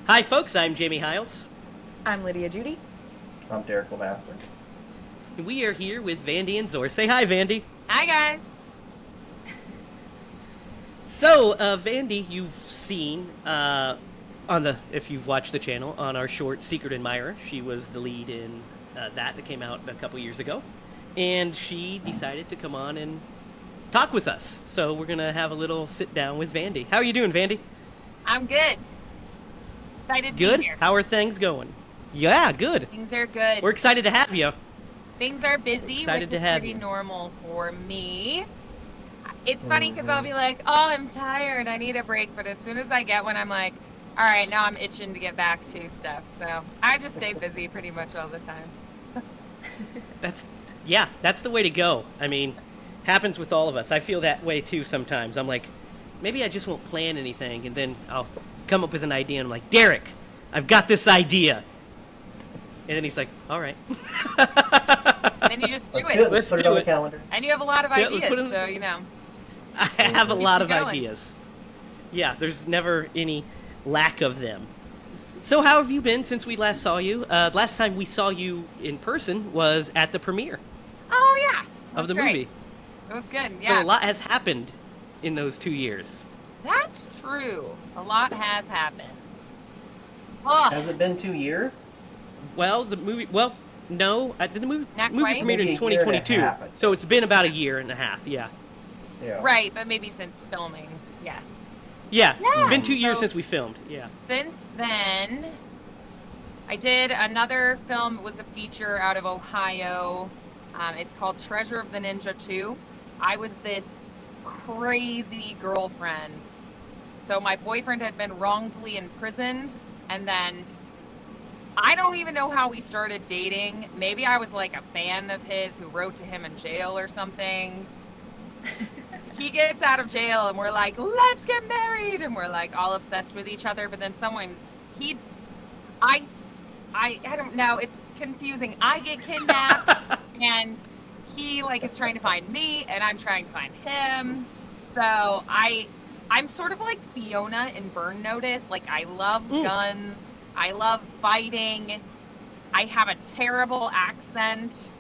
Hi, folks. I'm Jamie Hiles. I'm Lydia Judy. I'm Derek Lemaster. We are here with Vandi Enzor. Say hi, Vandi. Hi, guys. So, Vandi, you've seen if you've watched the channel on our short Secret Admirer. She was the lead in that came out a couple years ago, and she decided to come on and talk with us. So we're gonna have a little sit down with Vandi. How are you doing, Vandi? I'm good. Excited to Good. be here. How are things going? Yeah, good. Things are good. We're excited to have you. Things are busy, Excited which to is have pretty you. normal for me. It's funny because I'll be like, oh, I'm tired. I need a break. But as soon as I get one, I'm like, all right, now I'm itching to get back to stuff. So I just stay busy pretty much all the time. That's the way to go. I mean, happens with all of us. I feel that way too sometimes. I'm like, maybe I just won't plan anything, and then I'll come up with an idea, and I'm like, Derek, I've got this idea. And then he's like, all right. Then you just do Let's it. do it. Let's Put it do on it. the calendar. And you have a lot of Yeah, let's ideas, put it in- so, you know. I have a lot of going. ideas. Yeah, there's never any lack of them. So how have you been since we last saw you? Last time we saw you in person was at the premiere Oh, yeah. of the That's right. movie. It was good, yeah. So a lot has happened in those 2 years. That's true. A lot has happened. Ugh. Has it been 2 years? Well, the movie. Well, no, the movie Not movie quite. premiered Maybe in a year and a 2022, half, I so it's been about a year and a half. Yeah, Yeah. Right, but maybe since filming, yeah. yeah. Yeah, Been 2 years so- since we filmed. Yeah. Since then, I did another film. It was a feature out of Ohio. It's called Treasure of the Ninja 2. I was this crazy girlfriend. So my boyfriend had been wrongfully imprisoned, and then I don't even know how we started dating. Maybe I was like a fan of his who wrote to him in jail or something. He gets out of jail and we're like, let's get married, and we're like all obsessed with each other. But then I don't know, it's confusing. I get kidnapped and he like is trying to find me and I'm trying to find him. So I'm sort of like Fiona in Burn Notice. Like, I love guns, I love fighting, I have a terrible accent.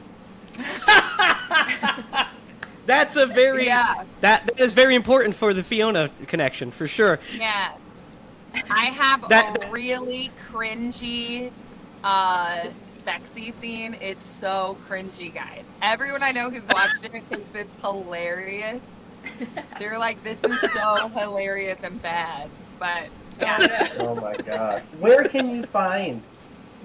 That's a very that is very important for the Fiona connection for sure. Yeah. I have a really cringy, sexy scene. It's so cringy, guys. Everyone I know who's watched it thinks it's hilarious. They're like, this is so hilarious and bad. But, yeah. Oh my god. Where can you find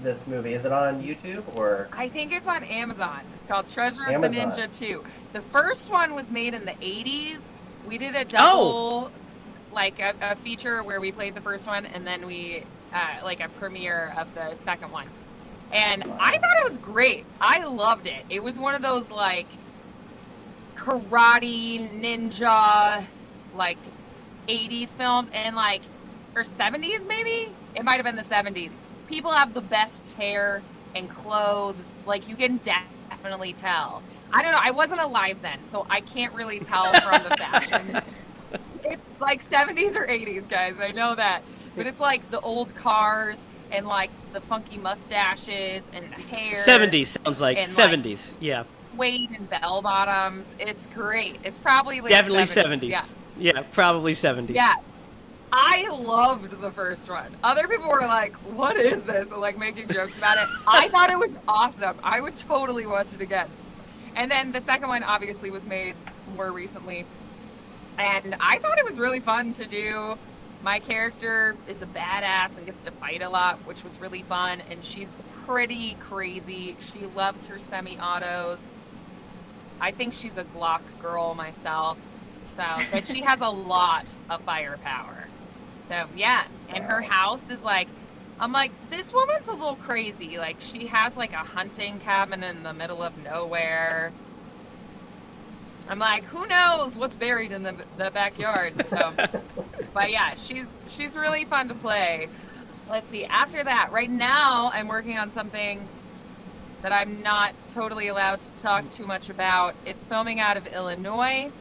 this movie? Is it on YouTube or? I think it's on Amazon. It's called Treasure of the Amazon. Ninja 2. The first one was made in the 80s. We did a double, like a feature where we played the first one and then we, like a premiere of the second one. And I thought it was great. I loved it. It was one of those like karate ninja, like 80s films and like, or 70s maybe? It might have been the 70s. People have the best hair and clothes. Like, you can definitely tell. I don't know. I wasn't alive then, so I can't really tell from the fashions. It's like 70s or 80s, guys. I know that. But it's like the old cars and like the funky mustaches and the hair. 70s sounds like and, 70s. Yeah, Suede and bell bottoms. It's great. It's probably like definitely 70s. 70s. Yeah, probably 70s. Yeah. I loved the first one. Other people were like, what is this? And like making jokes about it. I thought it was awesome. I would totally watch it again. And then the second one obviously was made more recently. And I thought it was really fun to do. My character is a badass and gets to fight a lot, which was really fun. And she's pretty crazy. She loves her semi-autos. I think she's a Glock girl myself. So, but she has a lot of firepower. So, yeah. And her house is like, I'm like, this woman's a little crazy. Like, she has like a hunting cabin in the middle of nowhere. I'm like, who knows what's buried in the backyard? So, but yeah, she's really fun to play. Let's see. After that, right now, I'm working on something that I'm not totally allowed to talk too much about. It's filming out of Illinois.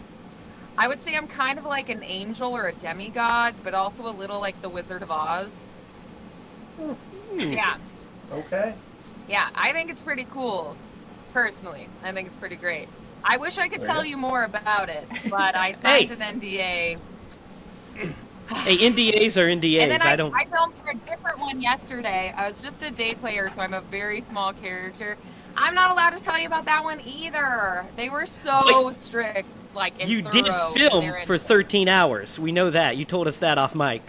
I would say I'm kind of like an angel or a demigod, but also a little like the Wizard of Oz. Yeah. Okay. Yeah, I think it's pretty cool. Personally, I think it's pretty great. I wish I could tell you more about it, but I signed an NDA. Hey, NDAs are NDAs. And then I don't. I filmed for a different one yesterday. I was just a day player, so I'm a very small character. I'm not allowed to tell you about that one either. They were so strict, like, and You did thorough in film their for 13 hours. We know that. You told us that off mic.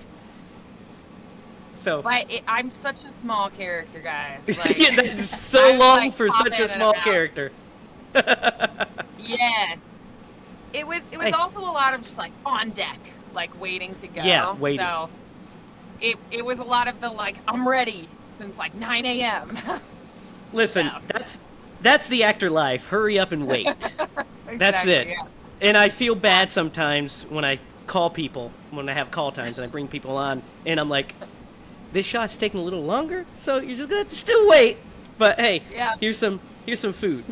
So. But I'm such a small character, guys. Like, Yeah, that's so long like, for pop such in a and small out. character. Yeah. It was Hey. also a lot of just like on deck, like waiting to go. Yeah, waiting. So it was a lot of the like, I'm ready since like 9 a.m. Listen, Yeah. that's the actor life. Hurry up and wait. That's Exactly, it. yeah. And I feel bad sometimes when I call people, when I have call times and I bring people on, and I'm like, this shot's taking a little longer, so you're just gonna have to still wait. But hey, Yeah. here's some food.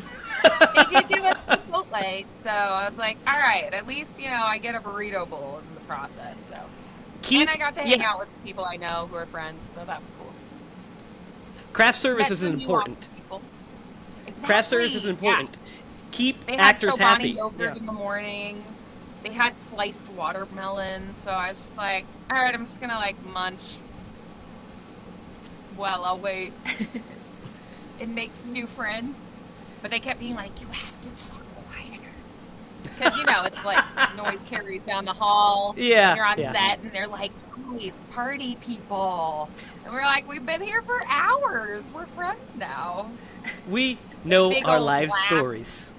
They did give us Chipotle, so I was like, all right, at least, I get a burrito bowl in the process. So, and I got to hang out with people I know who are friends, so that was cool. Craft service Met is some new important. awesome people. Craft service is Exactly, important. Keep They had actors Chobani happy. yogurt Yeah. in the morning. They had sliced watermelon, so I was just like, all right, I'm just gonna like munch while I'll wait and make some new friends. But they kept being like, you have to talk quieter. Because, it's like noise carries down the hall. Yeah, And you're on yeah. set, and they're like, guys, party people. And we're like, we've been here for hours. We're friends now. We know Big our old life laughs. stories.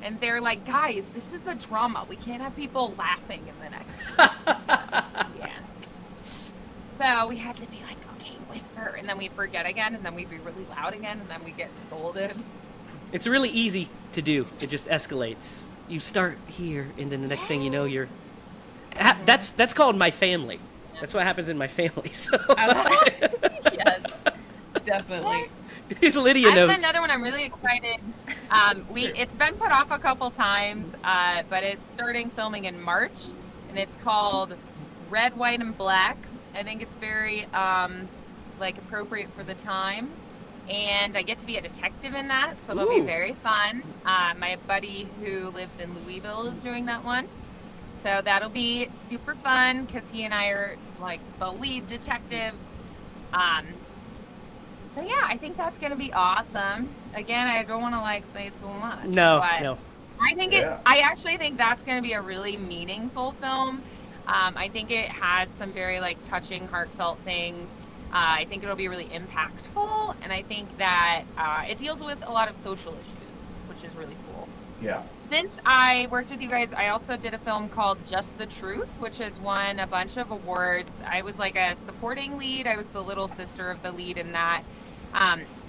And they're like, guys, this is a drama. We can't have people laughing in the next room. Yeah. So we had to be like, okay, whisper. And then we'd forget again, and then we'd be really loud again, and then we'd get scolded. It's really easy to do. It just escalates. You start here, and then the next thing you know, you're. That's called my family. That's what happens in my family. So. Yes, definitely. Lydia I knows. have another one. I'm really excited. It's been put off a couple times, but it's starting filming in March, and it's called Red, White, and Black. I think it's very appropriate for the times, and I get to be a detective in that, so it'll be very fun. My buddy who lives in Louisville is doing that one, so that'll be super fun because he and I are like the lead detectives. So yeah, I think that's gonna be awesome. Again, I don't want to say too much. No, but no. I actually think that's gonna be a really meaningful film. I think it has some very touching, heartfelt things. I think it'll be really impactful, and I think that it deals with a lot of social issues, which is really cool. Yeah. Since I worked with you guys, I also did a film called Just the Truth, which has won a bunch of awards. I was like a supporting lead. I was the little sister of the lead in that.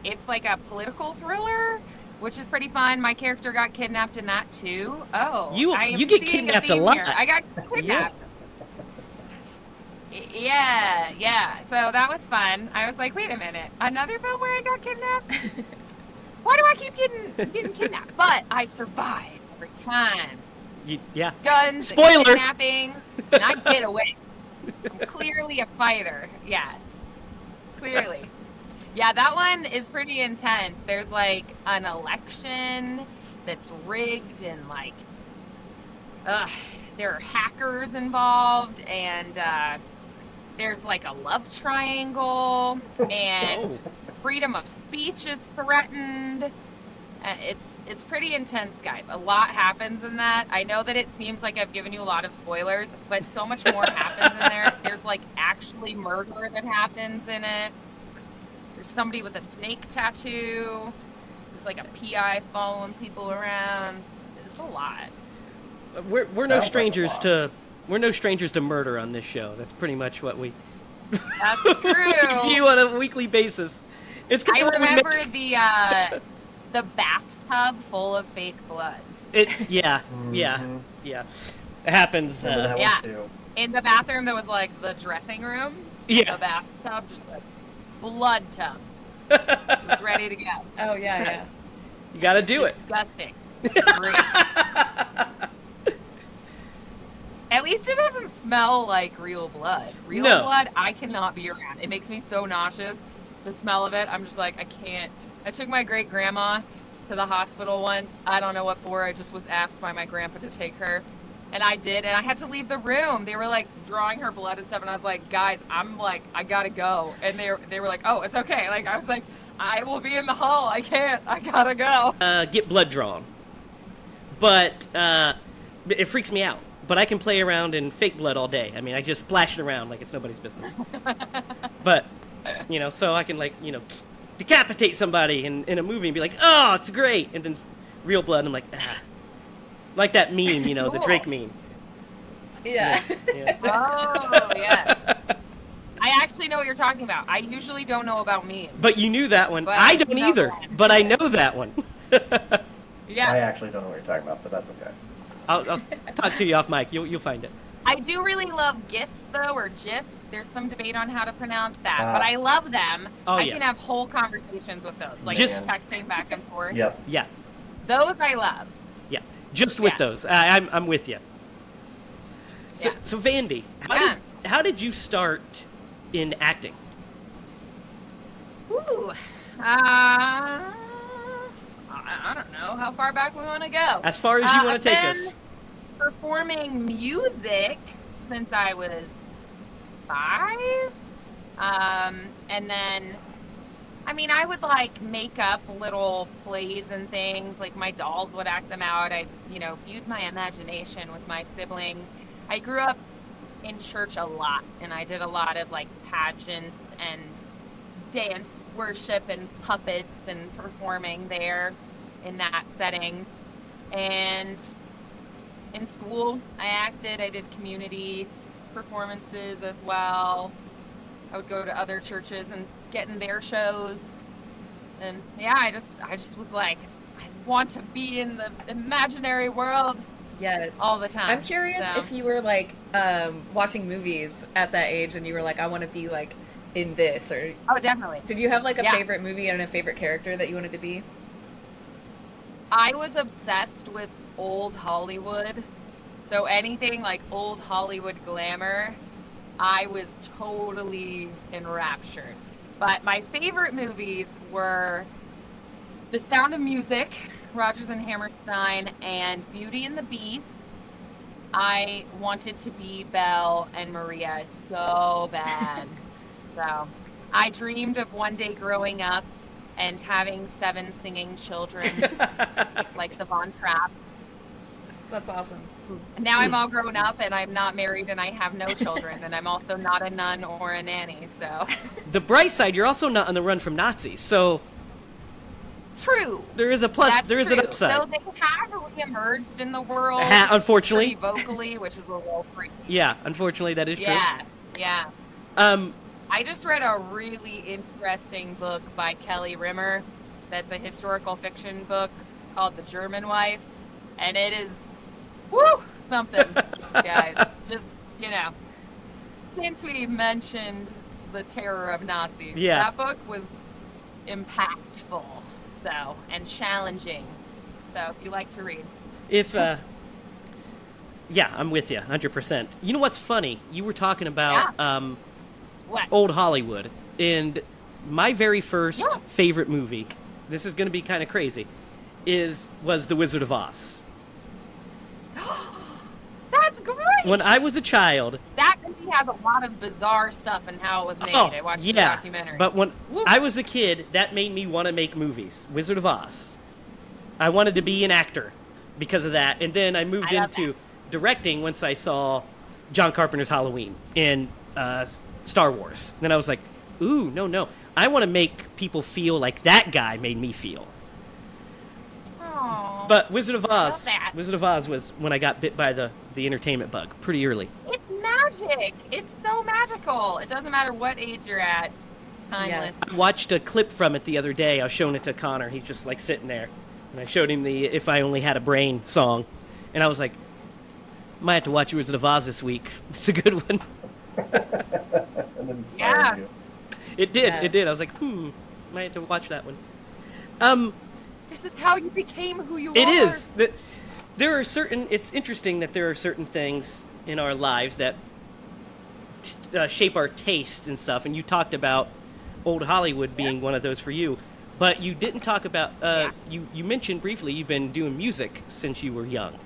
It's like a political thriller, which is pretty fun. My character got kidnapped in that too. Oh, you get kidnapped a lot. Here. I got kidnapped. Yeah. So that was fun. I was like, wait a minute, another film where I got kidnapped? Why do I keep getting kidnapped? But I survive every time. Yeah. Guns, Spoiler. and kidnappings, and I get away. I'm clearly a fighter. Yeah. Clearly. Yeah, that one is pretty intense. There's an election that's rigged, and there are hackers involved, and there's a love triangle, and freedom of speech is threatened. It's pretty intense, guys. A lot happens in that. I know that it seems like I've given you a lot of spoilers, but so much more happens in there. There's actually murder that happens in it. There's somebody with a snake tattoo. There's a PI following people around. It's a lot. We're no strangers to murder on this show. That's pretty much what we That's true. view on a weekly basis. It's I remember the bathtub full of fake blood. Yeah. It happens. Remember that yeah. one too. In the bathroom, there was the dressing room. Yeah. The bathtub, just blood tub. It was ready to go. Oh yeah. You got to do it. Disgusting. Great. At least it doesn't smell like real blood. Real No. blood, I cannot be around. It makes me so nauseous. The smell of it, I'm just like, I can't. I took my great grandma to the hospital once. I don't know what for. I just was asked by my grandpa to take her. And I did, and I had to leave the room. They were like drawing her blood and stuff, and I was like, guys, I'm like, I gotta go. And they were like, oh, it's okay. Like, I was like, I will be in the hall. I can't. I gotta go. Get blood drawn. But it freaks me out. But I can play around in fake blood all day. I mean, I just splash it around like it's nobody's business. But, so I can, decapitate somebody in a movie and be like, oh, it's great. And then real blood, I'm like, ah. Like that meme, Cool. the Drake meme. Yeah. Yeah. Oh, yeah. I actually know what you're talking about. I usually don't know about memes. But you knew that one. But I I don't know either, that. but I know that one. Yeah. I actually don't know what you're talking about, but that's okay. I'll talk to you off mic. You'll find it. I do really love GIFs, though, or GIFs. There's some debate on how to pronounce that, Ah. but I love them. Oh, I yeah. can have whole conversations with those, like Just- texting back and forth. Yep. Yeah, Those I love. yeah. Just with Yeah. those. I'm with you. So, Yeah. so Vandi, how did you start in acting? Ooh. I don't know how far back we want to go. As far as you want I've to take been us. performing music since I was 5. And then, I would make up little plays and things. Like my dolls would act them out. I, use my imagination with my siblings. I grew up in church a lot, and I did a lot of pageants and dance worship and puppets and performing there in that setting. And in school, I acted. I did community performances as well. I would go to other churches and get in their shows. And yeah, I just was like, I want to be in the imaginary world Yes. all the time. I'm curious So- if you were watching movies at that age and you were like, I want to be in this, or Oh, definitely. did you have a Yeah. favorite movie and a favorite character that you wanted to be? I was obsessed with old Hollywood. So anything like old Hollywood glamour, I was totally enraptured. But my favorite movies were The Sound of Music, Rodgers and Hammerstein, and Beauty and the Beast. I wanted to be Belle and Maria so bad. So I dreamed of one day growing up and having 7 singing children like the Von Trapps. That's awesome. And now I'm all grown up and I'm not married and I have no children and I'm also not a nun or a nanny. So The bright side, you're also not on the run from Nazis, so true. there is a plus. That's there is true. an upside. So they have reemerged in the world. Unfortunately, pretty vocally, which is a little freaky. yeah. Unfortunately, that is Yeah, yeah. true. I just read a really interesting book by Kelly Rimmer. That's a historical fiction book called The German Wife, and it is, woo, something, guys. Just since we mentioned the terror of Nazis, Yeah. that book was impactful, and challenging. So if you like to read. If yeah, I'm with you, 100%. You know what's funny? You were talking about What? old Hollywood, and my very first Yeah. favorite movie. This is going to be kind of crazy. Was The Wizard of Oz. That's great! When I was a child, That movie has a lot of bizarre stuff and how it was made. I watched the yeah, documentary. but when Woo. I was a kid, that made me want to make movies. Wizard of Oz. I wanted to be an actor because of that, and then I moved I love into directing once I saw John Carpenter's Halloween and Star Wars. Then I was like, ooh, no, I want to make people feel like that guy made me feel. Aw. But Wizard of Love Oz, that. Wizard of Oz was when I got bit by the entertainment bug pretty early. It's magic. It's so magical. It doesn't matter what age you're at. It's timeless. Yes. I watched a clip from it the other day. I was showing it to Connor. He's just like sitting there. And I showed him the If I Only Had a Brain song. And I was like, might have to watch Wizard of Oz this week. It's a good one. And inspired Yeah. you. It did. Yes. It did. I was like, might have to watch that one. This is how you became who you It are. is. There are certain. It's interesting that there are certain things in our lives that shape our tastes and stuff. And you talked about old Hollywood being one of those for you, but you didn't talk about. You mentioned briefly you've been doing music since you were young,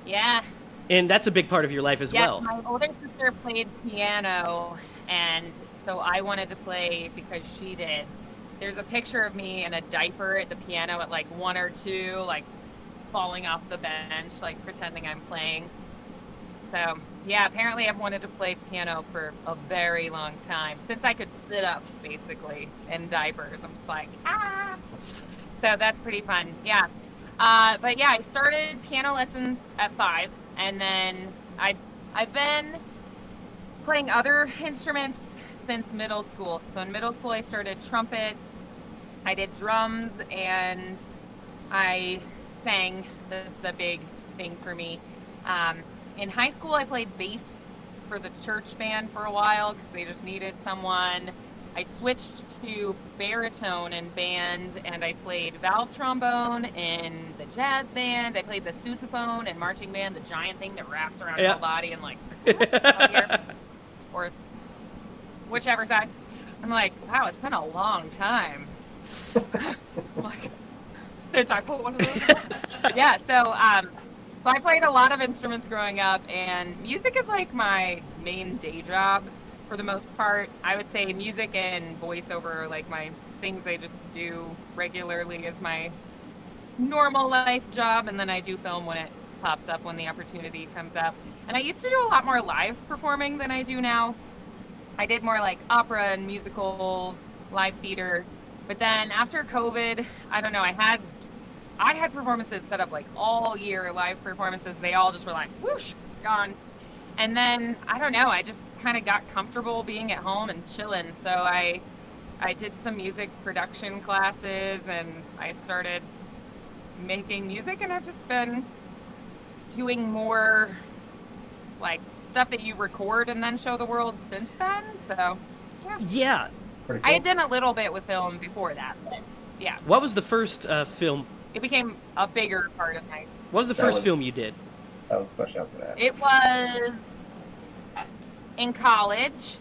Yeah. and that's a big part of your life as Yes, well. my older sister played piano, and so I wanted to play because she did. There's a picture of me in a diaper at the piano at like 1 or 2, like falling off the bench, like pretending I'm playing. So, yeah, apparently I've wanted to play piano for a very long time, since I could sit up, basically, in diapers. I'm just like, ah! So that's pretty fun, yeah. But yeah, I started piano lessons at 5, and then I've been playing other instruments since middle school. So in middle school, I started trumpet, I did drums, and I sang. That's a big thing for me. In high school, I played bass for the church band for a while because they just needed someone. I switched to baritone in band, and I played valve trombone in the jazz band. I played the sousaphone in marching band, the giant thing that wraps around your whole body and like up here, or whichever side. I'm like, wow, it's been a long time. Like, since I put one of those. Yeah, so I played a lot of instruments growing up, and music is like my main day job for the most part. I would say music and voiceover are like my things I just do regularly as my normal life job, and then I do film when it pops up, when the opportunity comes up. And I used to do a lot more live performing than I do now. I did more like opera and musicals, live theater. But then after COVID, I don't know, I had performances set up like all year, live performances. They all just were like, whoosh, gone. And then, I don't know, I just kind of got comfortable being at home and chilling. So I did some music production classes, and I started making music, and I've just been doing more like stuff that you record and then show the world since then. So, yeah. Yeah. Pretty I cool. had done a little bit with film before that, but yeah. What was the first film? It became a bigger part of my. What was the first film you did? That was the question I was going to ask. It was in college.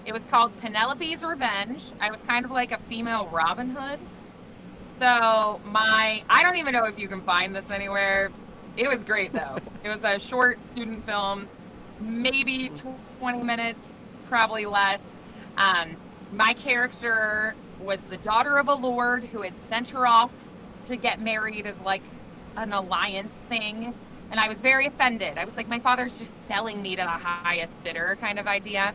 It was called Penelope's Revenge. I was kind of like a female Robin Hood. So I don't even know if you can find this anywhere. It was great though. It was a short student film, maybe 20 minutes, probably less. My character was the daughter of a lord who had sent her off to get married as like an alliance thing. And I was very offended. I was like, my father's just selling me to the highest bidder kind of idea.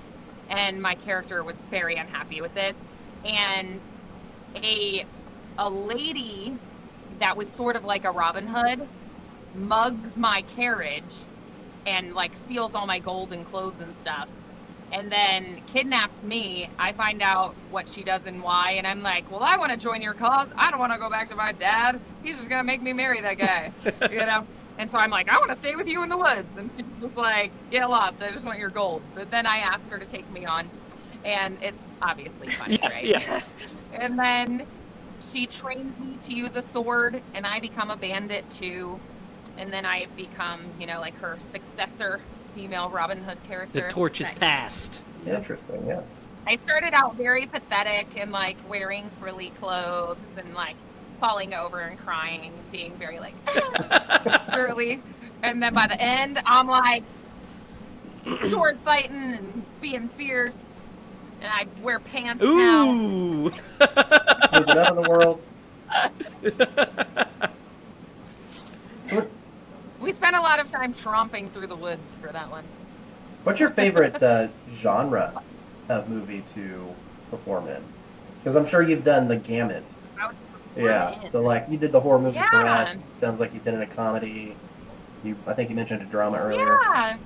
And my character was very unhappy with this. And a lady that was sort of like a Robin Hood mugs my carriage and like steals all my gold and clothes and stuff, and then kidnaps me. I find out what she does and why, and I'm like, well, I want to join your cause. I don't want to go back to my dad. He's just gonna make me marry that guy. You know. And so I'm like, I want to stay with you in the woods. And she's just like, get lost. I just want your gold. But then I asked her to take me on, and it's obviously funny, right? Yeah. And then she trains me to use a sword, and I become a bandit too. And then I become, like her successor, female Robin Hood character. The torch is Nice. passed. Interesting, yeah. I started out very pathetic and like wearing frilly clothes and like falling over and crying, being very like girly. And then by the end, I'm like sword fighting and being fierce. And I wear pants now. Ooh. Moving out of the world. So We spent a lot of time tromping through the woods for that one. what's your favorite genre of movie to perform in? Because I'm sure you've done the gamut. I was Yeah, so like you did the horror movie for Yeah. us. Sounds like you've been in a comedy. I think you mentioned a drama earlier. Yeah.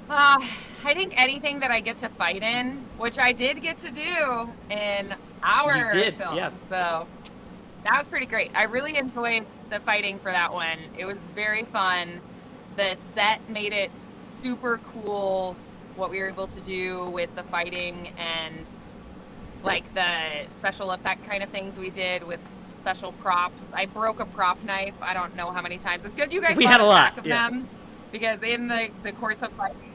I think anything that I get to fight in, which I did get to do in our You did, film. yeah. So that was pretty great. I really enjoyed the fighting for that one. It was very fun. The set made it super cool what we were able to do with the fighting and like the special effect kind of things we did with special props. I broke a prop knife. I don't know how many times. It's good you guys We bought had a lot, pack of yeah. them, because in the course of fighting,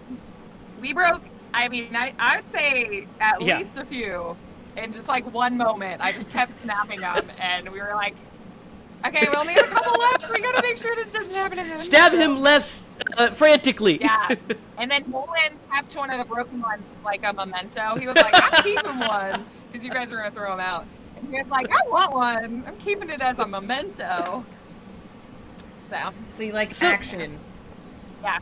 we broke. I mean, I would say at Yeah. least a few. In just like one moment, I just kept snapping them, and we were like, "Okay, we only have a couple left. We gotta make sure this doesn't happen again." Stab So, him less frantically. yeah. And then Nolan kept one of the broken ones like a memento. He was like, "I'm keeping one because you guys are gonna throw them out." And he was like, "I want one. I'm keeping it as a memento." So you like So- action. Yeah.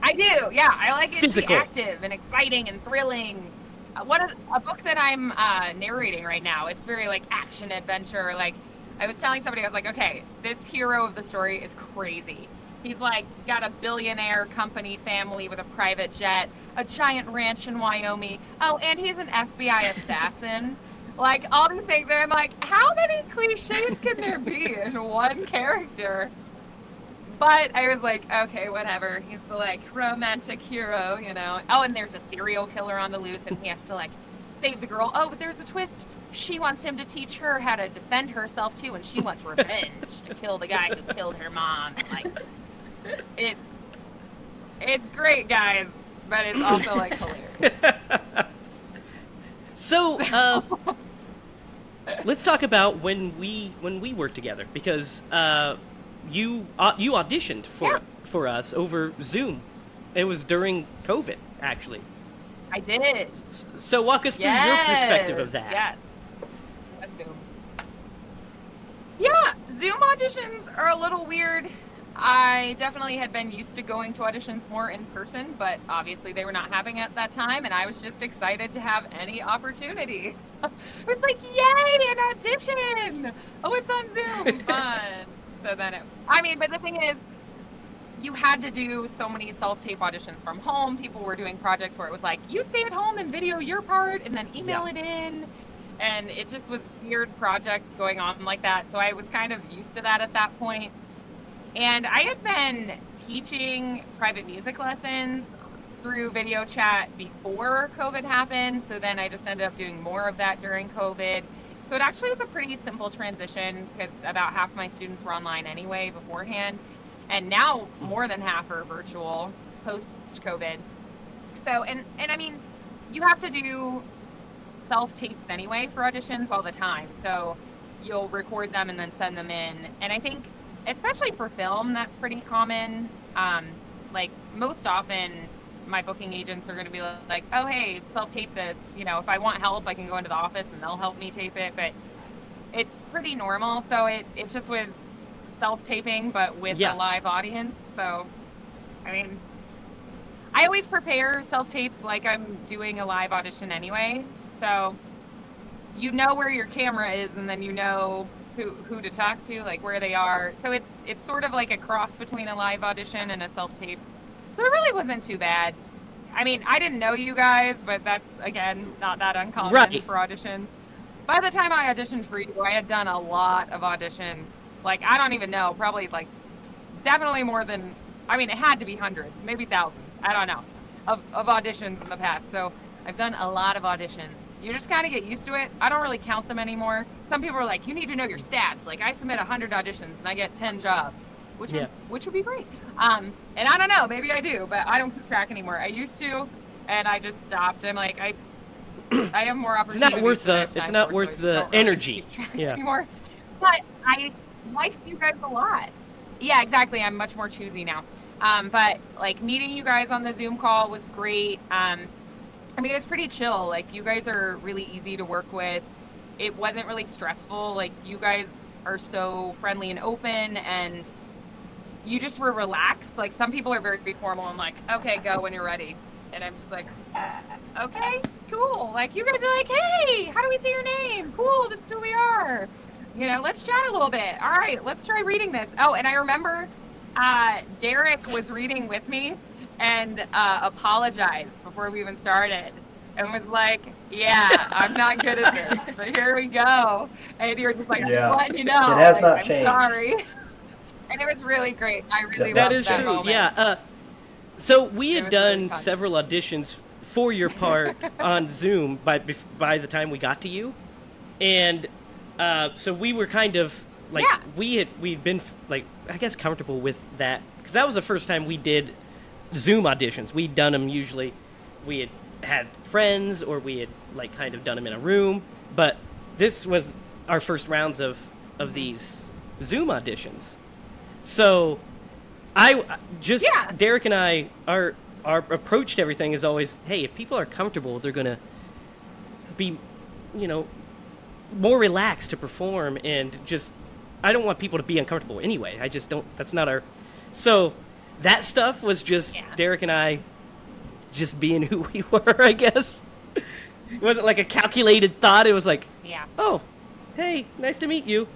I do. Yeah, I like it Physical. to be active and exciting and thrilling. A book that I'm narrating right now. It's very like action adventure. Like I was telling somebody, I was like, okay, this hero of the story is crazy. He's like got a billionaire company family with a private jet, a giant ranch in Wyoming. Oh, and he's an FBI assassin. Like all these things. And I'm like, how many cliches can there be in one character? But I was like, okay, whatever. He's the like romantic hero, you know. Oh, and there's a serial killer on the loose, and he has to like save the girl. Oh, but there's a twist. She wants him to teach her how to defend herself too, and she wants revenge to kill the guy who killed her mom. Like, it's great, guys, but it's also like hilarious. So, let's talk about when we worked together, because you auditioned for us over Zoom. It was during COVID, actually. I did. So walk us through your perspective of that. Yes. Zoom. Yeah, Zoom auditions are a little weird. I definitely had been used to going to auditions more in person, but obviously they were not having it at that time, and I was just excited to have any opportunity. It was like, yay, an audition! Oh, it's on Zoom, fun. So then but the thing is, you had to do so many self-tape auditions from home. People were doing projects where it was like, you stay at home and video your part and then email it in. And it just was weird projects going on like that. So I was kind of used to that at that point. And I had been teaching private music lessons through video chat before COVID happened. So then I just ended up doing more of that during COVID. So it actually was a pretty simple transition because about half my students were online anyway beforehand. And now more than half are virtual post-COVID. So, and I mean, you have to do self-tapes anyway for auditions all the time. So you'll record them and then send them in. And I think, especially for film, that's pretty common. Like most often, my booking agents are going to be like, oh, hey, self-tape this. You know, if I want help, I can go into the office and they'll help me tape it. But it's pretty normal. So it just was self-taping, but with a live audience. So, I mean, I always prepare self-tapes like I'm doing a live audition anyway. So you know where your camera is, and then you know who to talk to, like where they are. So it's sort of like a cross between a live audition and a self-tape. So it really wasn't too bad. I mean, I didn't know you guys, but that's, again, not that uncommon for auditions. By the time I auditioned for you, I had done a lot of auditions. Like, I don't even know, probably like definitely more than, I mean, it had to be hundreds, maybe thousands. I don't know, of auditions in the past. So I've done a lot of auditions. You just kind of get used to it. I don't really count them anymore. Some people are like, you need to know your stats. Like, I submit 100 auditions and I get 10 jobs, which would be great. And I don't know, maybe I do, but I don't keep track anymore. I used to, and I just stopped. I'm like, I have more opportunities. It's not worth the energy. Anymore. But I liked you guys a lot. Yeah, exactly. I'm much more choosy now. But like meeting you guys on the Zoom call was great. I mean, it was pretty chill. Like, you guys are really easy to work with. It wasn't really stressful. Like, you guys are so friendly and open, and you just were relaxed. Like, some people are very formal and like, okay, go when you're ready. And I'm just like, okay, cool. Like, you guys are like, hey, how do we say your name? Cool, this is who we are. You know, let's chat a little bit. All right, let's try reading this. Oh, and I remember Derek was reading with me and apologized before we even started and was like, yeah, I'm not good at this, but here we go. And you were just like, I'm just letting you know. It has like, not I'm changed. Sorry. And it was really great. I really that loved is that true. moment. Yeah. So we had done really fun. several auditions for your part on Zoom by the time we got to you, and So we were kind of like Yeah. we'd been like I guess comfortable with that because that was the first time we did Zoom auditions. We'd done them usually. We had friends or we had like kind of done them in a room, but this was our first rounds of these Zoom auditions. So I just Yeah. Derek and I our approach to everything is always, hey, if people are comfortable, they're gonna be, more relaxed to perform, and just I don't want people to be uncomfortable anyway. I just don't. That's not our. So that stuff was just Derek and I just being who we were, I guess. It wasn't like a calculated thought. It was like, oh, hey, nice to meet you.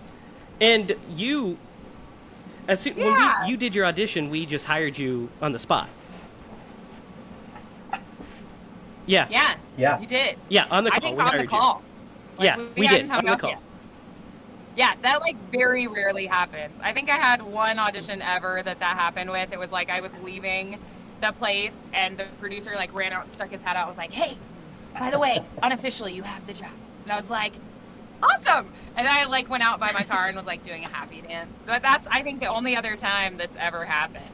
And you, when you did your audition, we just hired you on the spot. Yeah. Yeah. Yeah. You did. Yeah, on the call. I think we on hired the call. Yeah, we hadn't did, hung on the up call. yet. Yeah, that like very rarely happens. I think I had one audition ever that happened with. It was like I was leaving the place and the producer like ran out and stuck his head out. Was like, "Hey, by the way, unofficially you have the job." And I was like, "Awesome!" And I like went out by my car and was like doing a happy dance. But that's I think the only other time that's ever happened.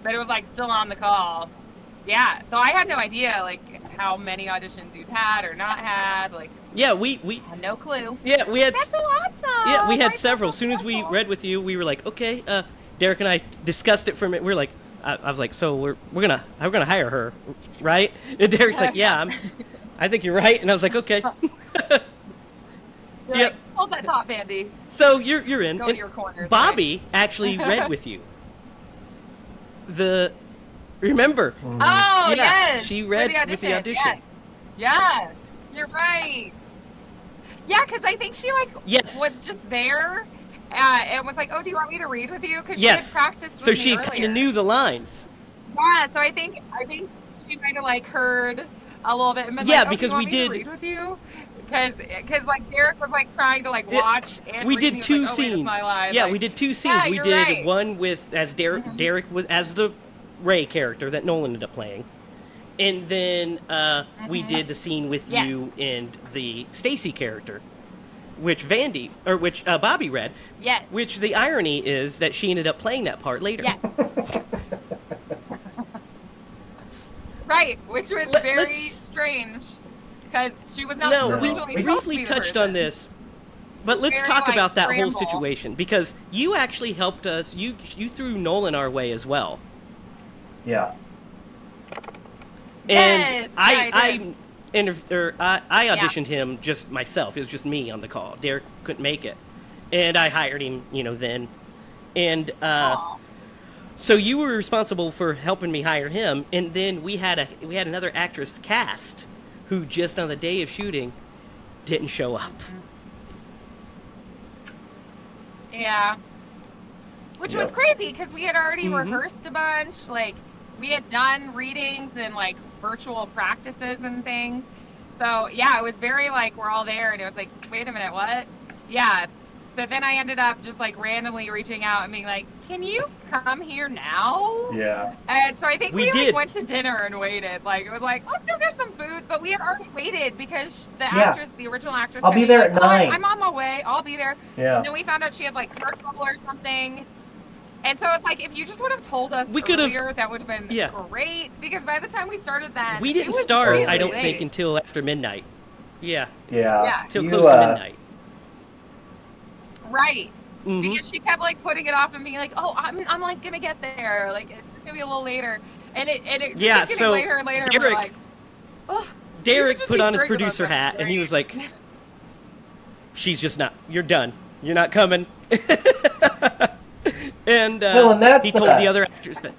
But it was like still on the call. Yeah, so I had no idea like how many auditions you'd had or not had. Like, Yeah, we had no clue. yeah we had That's so awesome. yeah we had That's several. so As soon as we special. read with you, we were like, okay. Derek and I discussed it for a minute. We were like, I was like, so we're gonna hire her, right? And Derek's like, yeah, I think you're right. And I was like, okay. You're Yep. like, hold that thought, Vandi. So you're in. Go And to your corners. Bobby actually read with you. Remember? Mhm. Oh, Yeah, yes. she for read with the audition. Yes. Yeah, you're right. Yeah, because I think she like Yes. was just there and was like, "Oh, do you want me to read with you?" Because Yes. she had practiced with So me she earlier. kind of knew the lines. Yeah, so I think she might have like heard a little bit and been Yeah, like, "Oh, because do you want we me to did- read with you." Because like Derek was like trying to like Yeah, watch and We read, and did he was two like, "Oh, wait, it's scenes. my line." Yeah, Like, we did two scenes. yeah, We you're did right. one with as Derek was as the Ray character that Nolan ended up playing, and then we did the scene with Yes. you and the Stacy character, which Bobby read. Yes. Which the irony is that she ended up playing that part later. Yes. Right, which was very Let's- strange because she was not No, No. we originally supposed to briefly be the touched person. on this, but let's Very, talk like, about that whole scramble. situation because you actually helped us. You threw Nolan our way as well, Yeah. Yes, and I did. I auditioned him just myself. It was just me on the call. Derek couldn't make it, and I hired him. Then, and Aw. so you were responsible for helping me hire him, and then we had another actress cast who just on the day of shooting didn't show up. Yeah. Which was Yep. crazy because we had already Mhm. rehearsed a bunch. Like, we had done readings and, like, virtual practices and things. So, yeah, it was very, like, we're all there. And it was like, wait a minute, what? Yeah. So then I ended up just, like, randomly reaching out and being like, can you come here now? Yeah. And so I think We we did. like, went to dinner and waited. Like, it was like, let's go get some food. But we had already waited because the Yeah. actress, the original actress, I'll kept be being there like, at "Oh, 9." I'm on my way. I'll be there. Yeah. And then we found out she had like car trouble or something. And so it's like, if you just would have told us We could've- earlier, that would have been Yeah. great. Because by the time we started that, We it didn't was start, really I don't late. think, until after midnight. Yeah, Yeah. Yeah. till You, close to midnight. Right. Mhm. Because she kept like putting it off and being like, "Oh, I'm like gonna get there. Like it's gonna be a little later." And it just Yeah, kept getting so later and later. And we're Derek- like, "Oh." Derek just put be on his straight about producer that, hat, and he right? was like, "She's just not. You're done. You're not coming." And Well, and that's, he told the other actors that.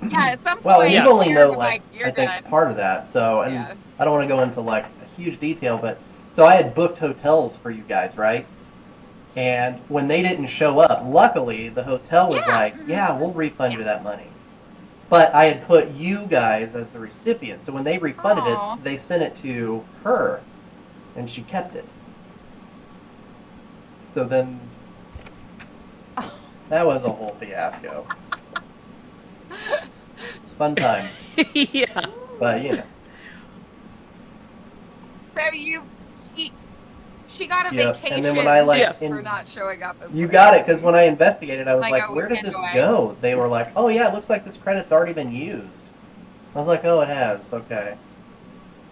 Yeah, at some Well, point, you yeah. only Derek know was like "You're I think done." part of that. So, and Yeah. I don't want to go into like a huge detail, but so I had booked hotels for you guys, right? And when they didn't show up, luckily the hotel was Yeah. like, "Yeah, we'll refund you that money." But I had put you guys as the recipient, so when they refunded Aw. it, they sent it to her, and she kept it. So then, that was a whole fiasco. Fun times, Yeah. but you know. So she got a Yep. vacation And then when I Yeah. for not showing up as you well. got it, because when I investigated, I was Like like, a where did weekend this away. go? They were like, oh yeah, it looks like this credit's already been used. I was like, oh, it has. Okay.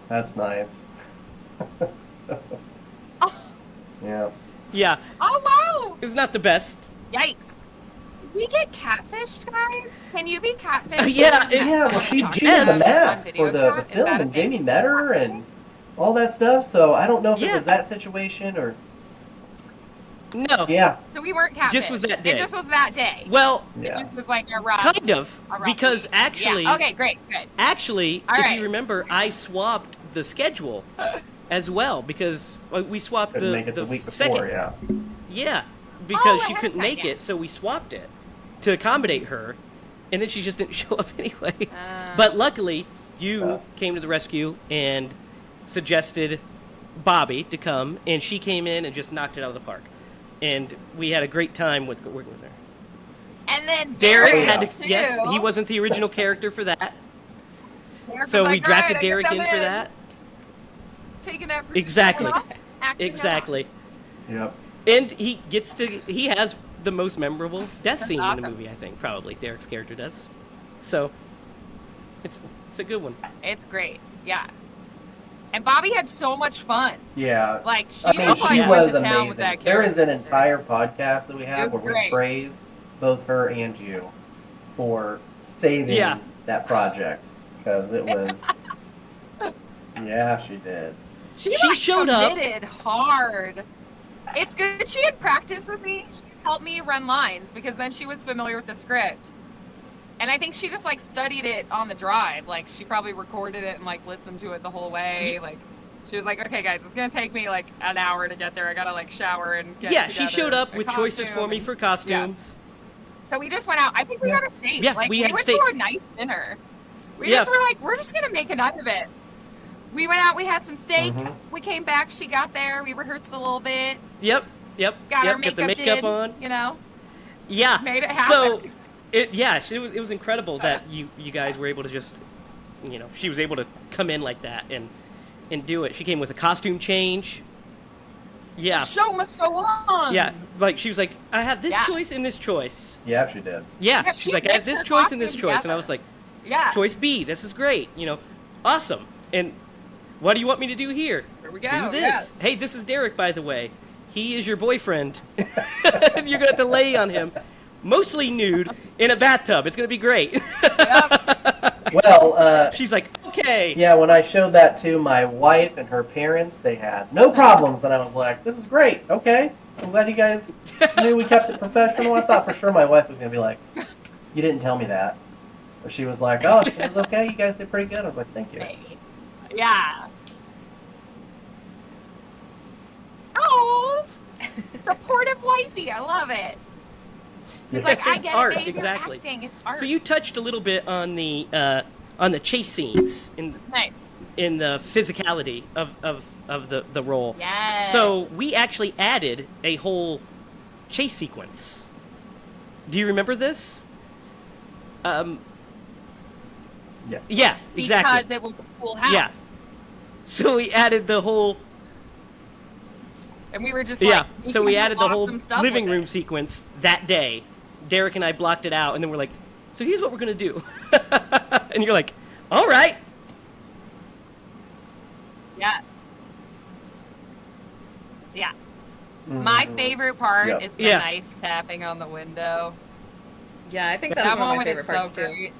That's nice. So, Oh, yeah. Yeah, oh wow! it's not the best. Yikes! Did we get catfished, guys? Can you be catfished? Yeah, and it- have Yeah, well, someone she talk to did the us mask on for the video chat? Is film, that a and thing? Jamie met her and all that stuff, so I don't know if it Yeah. was that situation or... No. Yeah. So we weren't catfished. Just was that day. It just was that day. Well, It Yeah. just was like a rough. kind of, a rough because week. actually, Yeah. Okay, great, good. actually, All if right. you remember, I swapped the schedule as well because we swapped Couldn't make it the week second. before, yeah. Yeah, because she ahead of couldn't make time, yeah. it, so we swapped it to accommodate her, and then she just didn't show up anyway. Uh. But luckily, you Oh. came to the rescue and suggested Bobby to come, and she came in and just knocked it out of the park. And we had a great time with working with her. And then Derek Oh, yeah. had to, too. yes, he wasn't the original character for that, Derek so was we like, drafted "All right, I Derek guess in I'm for that. Taking that pretty Exactly. well, acting it Exactly. Yep. And he has the most memorable death scene in awesome. the movie, I think. Probably Derek's character does. So it's a good one. out. It's great, yeah. And Bobby had so much fun. Yeah. Like she I mean, just like she went was to town with amazing. that There is an character. entire podcast that we have It was where we great. praise both her and you for saving Yeah. that project, because it was... Yeah, she did. She She showed up. committed hard. It's good she had practiced with me. She helped me run lines because then she was familiar with the script. And I think she just like studied it on the drive. Like she probably recorded it and like listened to it the whole way. Like she was like, okay guys, it's gonna take me like an hour to get there. I gotta like shower and get Yeah, she together showed up a with choices costume for me and- for costumes. So we just went out. I think we got a steak. Yeah, like we we had went steak. to a nice dinner. We Yeah. just were like, we're just gonna make a night of it. We went out, we had some steak, Mhm. we came back, she got there, we rehearsed a little bit, Got our the makeup makeup did, on. you know. Yeah. Made it So happen. it was incredible that you guys were able to just, she was able to come in like that and do it. She came with a costume change. Yeah. The show must go on. Yeah, like she was like, I have this Yeah. choice and this choice. Yeah, she did. Yeah, Yeah, she's she like, I have mixed this her choice and this costume choice, and I together. was like, Yeah. choice B, this is great, awesome. And what do you want me to do here? Here we go. Do this. Yeah. Hey, this is Derek, by the way. He is your boyfriend. And you're gonna have to lay on him, mostly nude, in a bathtub. It's gonna be great. Well, She's like, okay. yeah, when I showed that to my wife and her parents, they had no problems, and I was like, this is great, okay. I'm glad you guys knew we kept it professional. I thought for sure my wife was going to be like, you didn't tell me that. But she was like, oh, it was okay, you guys did pretty good. I was like, thank you. Yeah. Oh, supportive wifey. I love it. It's like, I It's get art, it, babe. exactly. You're acting. It's art. So you touched a little bit on the chase scenes Nice. in the physicality of the role. Yes. So we actually added a whole chase sequence. Do you remember this? Yeah. Yeah, exactly. Because it was a full house. Yeah. So we added the whole And we were just like, yeah. we So can we do added the whole awesome stuff living with room it. sequence that day. Derek and I blocked it out, and then we're like, so here's what we're gonna do. And you're like, all right. Yeah. Yeah. My Mhm. favorite part Yep. is the Yeah. knife tapping on the window. Yeah, I think that's That one of my moment favorite is so parts too. great.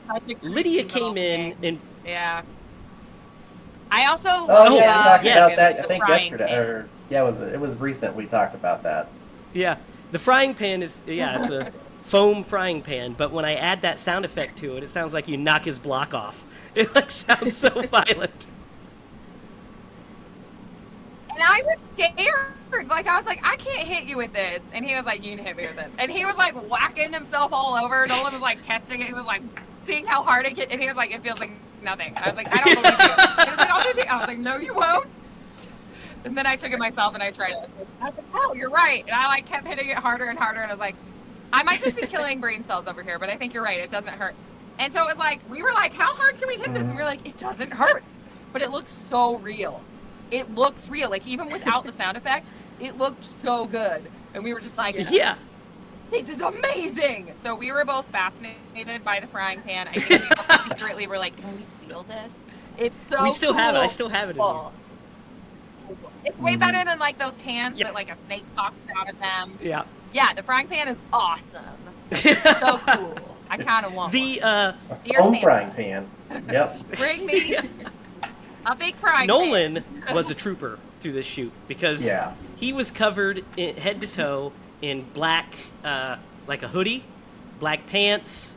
Such a creepy Lydia little came in thing. and Yeah. I also Oh, love yeah, we talked yes. about that, I the think, frying yesterday. pan. Or, yeah, it was recent we talked about that. yeah, the frying pan is it's a foam frying pan, but when I add that sound effect to it, it sounds like you knock his block off. It like sounds so violent. And I was scared. Like, I was like, I can't hit you with this. And he was like, you can hit me with this. And he was like whacking himself all over. Nolan was like testing it. He was like seeing how hard it can. And he was like, it feels like nothing. I was like, I don't believe you. He was like, I'll do it. I was like, no, you won't. And then I took it myself and I tried it. I was like, oh, you're right. And I like kept hitting it harder and harder. And I was like, I might just be killing brain cells over here, but I think you're right. It doesn't hurt. And so it was like, we were like, how hard can we hit this? And we were like, it doesn't hurt. But it looks so real. it looks real. Like, even without the sound effect, it looked so good. And we were just like, Yeah. this is amazing. So we were both fascinated by the frying pan. I think we all secretly were like, can we steal this? It's so We still have it. I cool. still have it in here. It's way better than like those cans that like a snake pops out of them. Yeah. Yeah, the frying pan is awesome. It's so cool. I kind of want The A Dear foam Santa. frying pan. Yep. one. Bring me a big frying Nolan pan. was a trooper through this shoot because Yeah. he was covered head to toe in black, like a hoodie, black pants,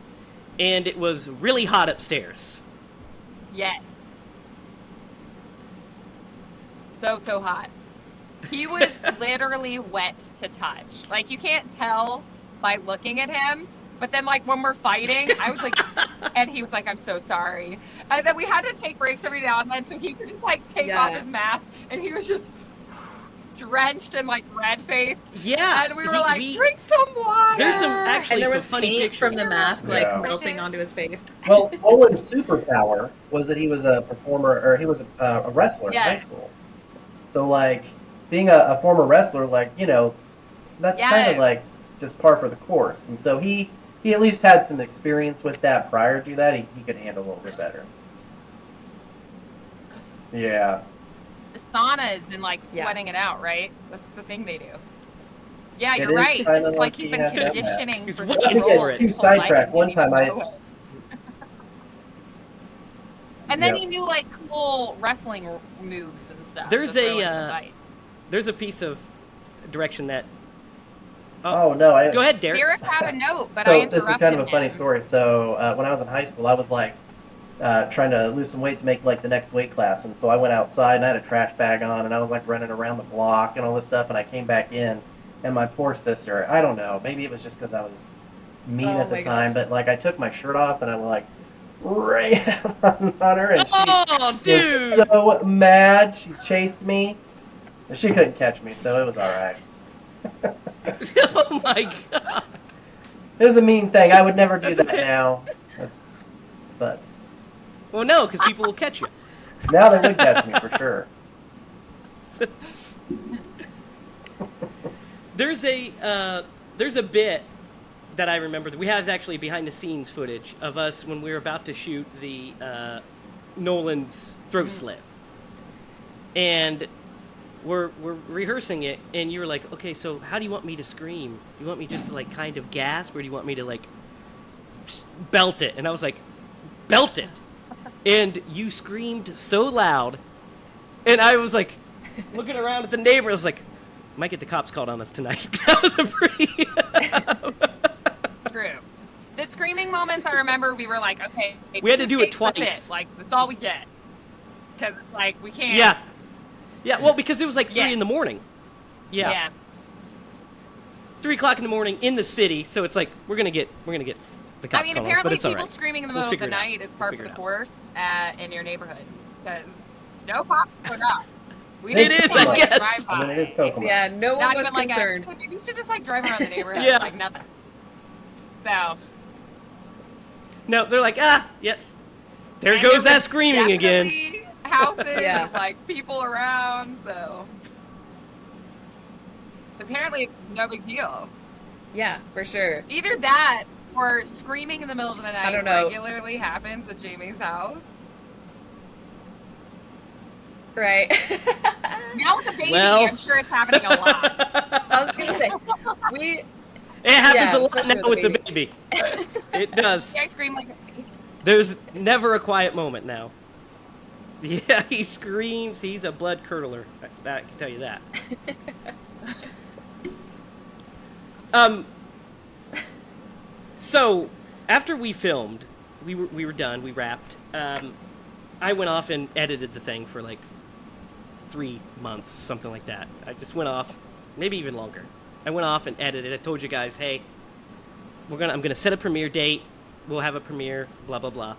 and it was really hot upstairs. Yes. So hot. He was literally wet to touch. Like, you can't tell by looking at him. But then, like, when we're fighting, I was like, and he was like, I'm so sorry. And then we had to take breaks every now and then so he could just, like, take off his mask. And he was just drenched and, like, red-faced. Yeah. And we were like, drink some water. There's some actually And there some was funny paint pictures. from the mask, like, Yeah. melting onto his face. Well, Owen's superpower was that he was a performer, or he was a wrestler in high Yes. school. So, like, being a former wrestler, like, you know, that's kind Yes. of like just par for the course. And so he at least had some experience with that prior to that. He could handle a little bit better. Yeah. The saunas and, like, Yeah. sweating it out, right? That's the thing they do. Yeah, It you're is right. kinda It's like like you've you been have to have that. conditioning He's for waiting this for role it. his Too whole life, sidetracked. and One he didn't time know it. And then Yep. he knew, like, cool wrestling moves and stuff. There's to throw a, into the fight. There's a piece of direction that. Oh, no. Go ahead, Derek. Derek had a note, but I So interrupted this is kind of a funny him. story. So when I was in high school, I was like trying to lose some weight to make like the next weight class, and so I went outside and I had a trash bag on, and I was like running around the block and all this stuff, and I came back in, and my poor sister, I don't know, maybe it was just because I was mean Oh at the my time, gosh. but like I took my shirt off and I was like ran on her, and she Oh, was dude! so mad. She chased me. She couldn't catch me, so it was all right. Oh my god! It was a mean thing. I would never do That's that okay. now. But Well, no, because people will catch you. now they would catch me for sure. There's a bit that I remember that we have actually behind the scenes footage of us when we were about to shoot the Nolan's throat slit, and we're rehearsing it, and you were like, okay, so how do you want me to scream? Do you want me just to like kind of gasp, or do you want me to like belt it? And I was like, belt it, and you screamed so loud, and I was like looking around at the neighbor. I was like, might get the cops called on us tonight. That was a pretty. It's true. The screaming moments, I remember we were like, okay, We had to do it takes, that's twice. Like, that's all we get. Because, like, we can't. Yeah. Yeah, well, because it was like 3 Yeah. in the morning. Yeah. 3 o'clock in the morning in the city, so it's like we're gonna get the cops I mean, called on us, but apparently it's all people right. screaming in the We'll middle of the figure it out. night is part We'll of the figure course in your neighborhood. Because no cops showed up. We It didn't is, just, I like, guess. drive I mean, it is by. Kokomo. Yeah, no one Not was even like concerned. you should just like drive around the neighborhood. Yeah. Like nothing. So. No, they're like, yes. There and goes there that was screaming again. definitely Houses Yeah. with like people around, so apparently it's no big deal. Yeah, for sure. Either that or screaming in the middle of the night I don't know. regularly happens at Jamie's house. Right. Now with the baby, Well. I'm sure it's happening a lot. I was gonna say we. It happens Yeah, a lot especially now with with the the baby. It does. I scream like a baby. There's never a quiet moment now. Yeah, he screams. He's a blood curdler. I can tell you that. So after we filmed, we were done. We wrapped. I went off and edited the thing for like 3 months, something like that. I just went off, maybe even longer. I went off and edited. I told you guys, hey, I'm gonna set a premiere date. We'll have a premiere. Blah blah blah.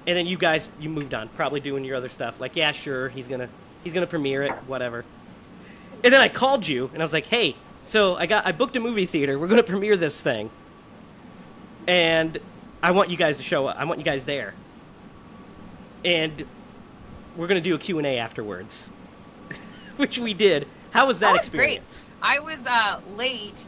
And then you guys, you moved on, probably doing your other stuff. Like, yeah, sure, he's gonna premiere it, whatever. And then I called you, and I was like, hey, so I booked a movie theater. We're gonna premiere this thing, and I want you guys to show up. I want you guys there, and we're gonna do a Q&A afterwards. which we did. How was that Oh, it's great. experience? I was late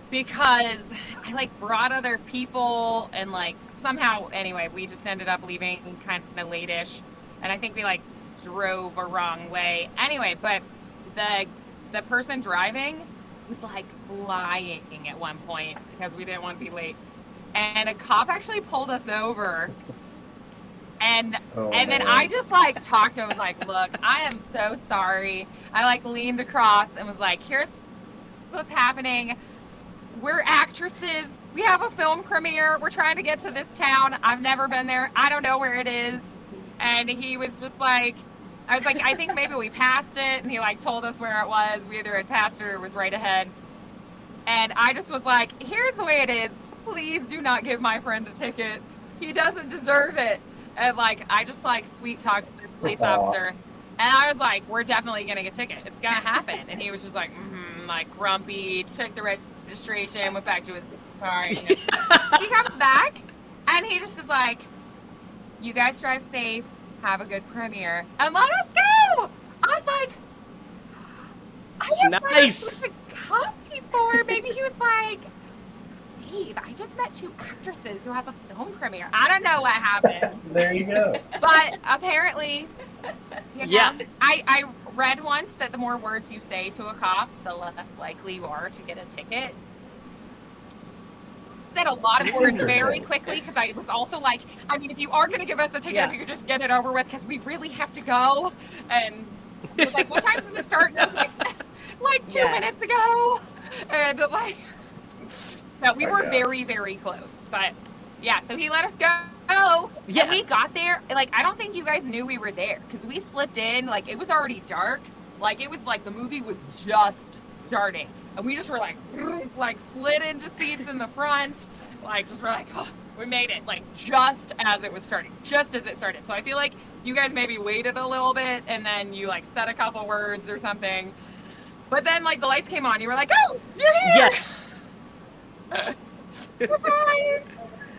because I like brought other people and like somehow anyway we just ended up leaving kind of late-ish, and I think we like drove a wrong way anyway. But the person driving was like flying at one point because we didn't want to be late, and a cop actually pulled us over. And then man. I just like talked to him. I was like, look, I am so sorry. I like leaned across and was like, here's what's happening. We're actresses. We have a film premiere. We're trying to get to this town. I've never been there. I don't know where it is. And he was just like, I was like, I think maybe we passed it. And he like told us where it was. We either had passed it or it was right ahead. And I just was like, here's the way it is. Please do not give my friend a ticket. He doesn't deserve it. And like, I just like sweet talked to this police officer. And I was like, we're definitely going to get a ticket. It's going to happen. And he was just like, like grumpy, took the registration, went back to his car. He comes back and he just is like, you guys drive safe. Have a good premiere. And let us go. I was like, I have Nice. never a cop before. Maybe he was like, Babe, I just met 2 actresses who have a film premiere. I don't know what happened. There you go. But apparently, you know, Yeah. I read once that the more words you say to a cop, the less likely you are to get a ticket. Said a lot of words very quickly because I was also like, I mean, if you are going to give us a ticket, Yeah. if you could just get it over with because we really have to go. And he was like, what time does it start? And I was like 2 Yeah. minutes ago. And like, so we were Yeah. very, very close. But yeah, so he let us go. Yeah. And we got there. Like, I don't think you guys knew we were there because we slipped in. Like, it was already dark. Like, it was like the movie was just starting. And we just were like slid into seats in the front. Like, just were like, oh, we made it. Like, just as it was starting. Just as it started. So I feel like you guys maybe waited a little bit and then you like said a couple words or something. But then like the lights came on. You were like, oh, you're here. Yes. Surprise.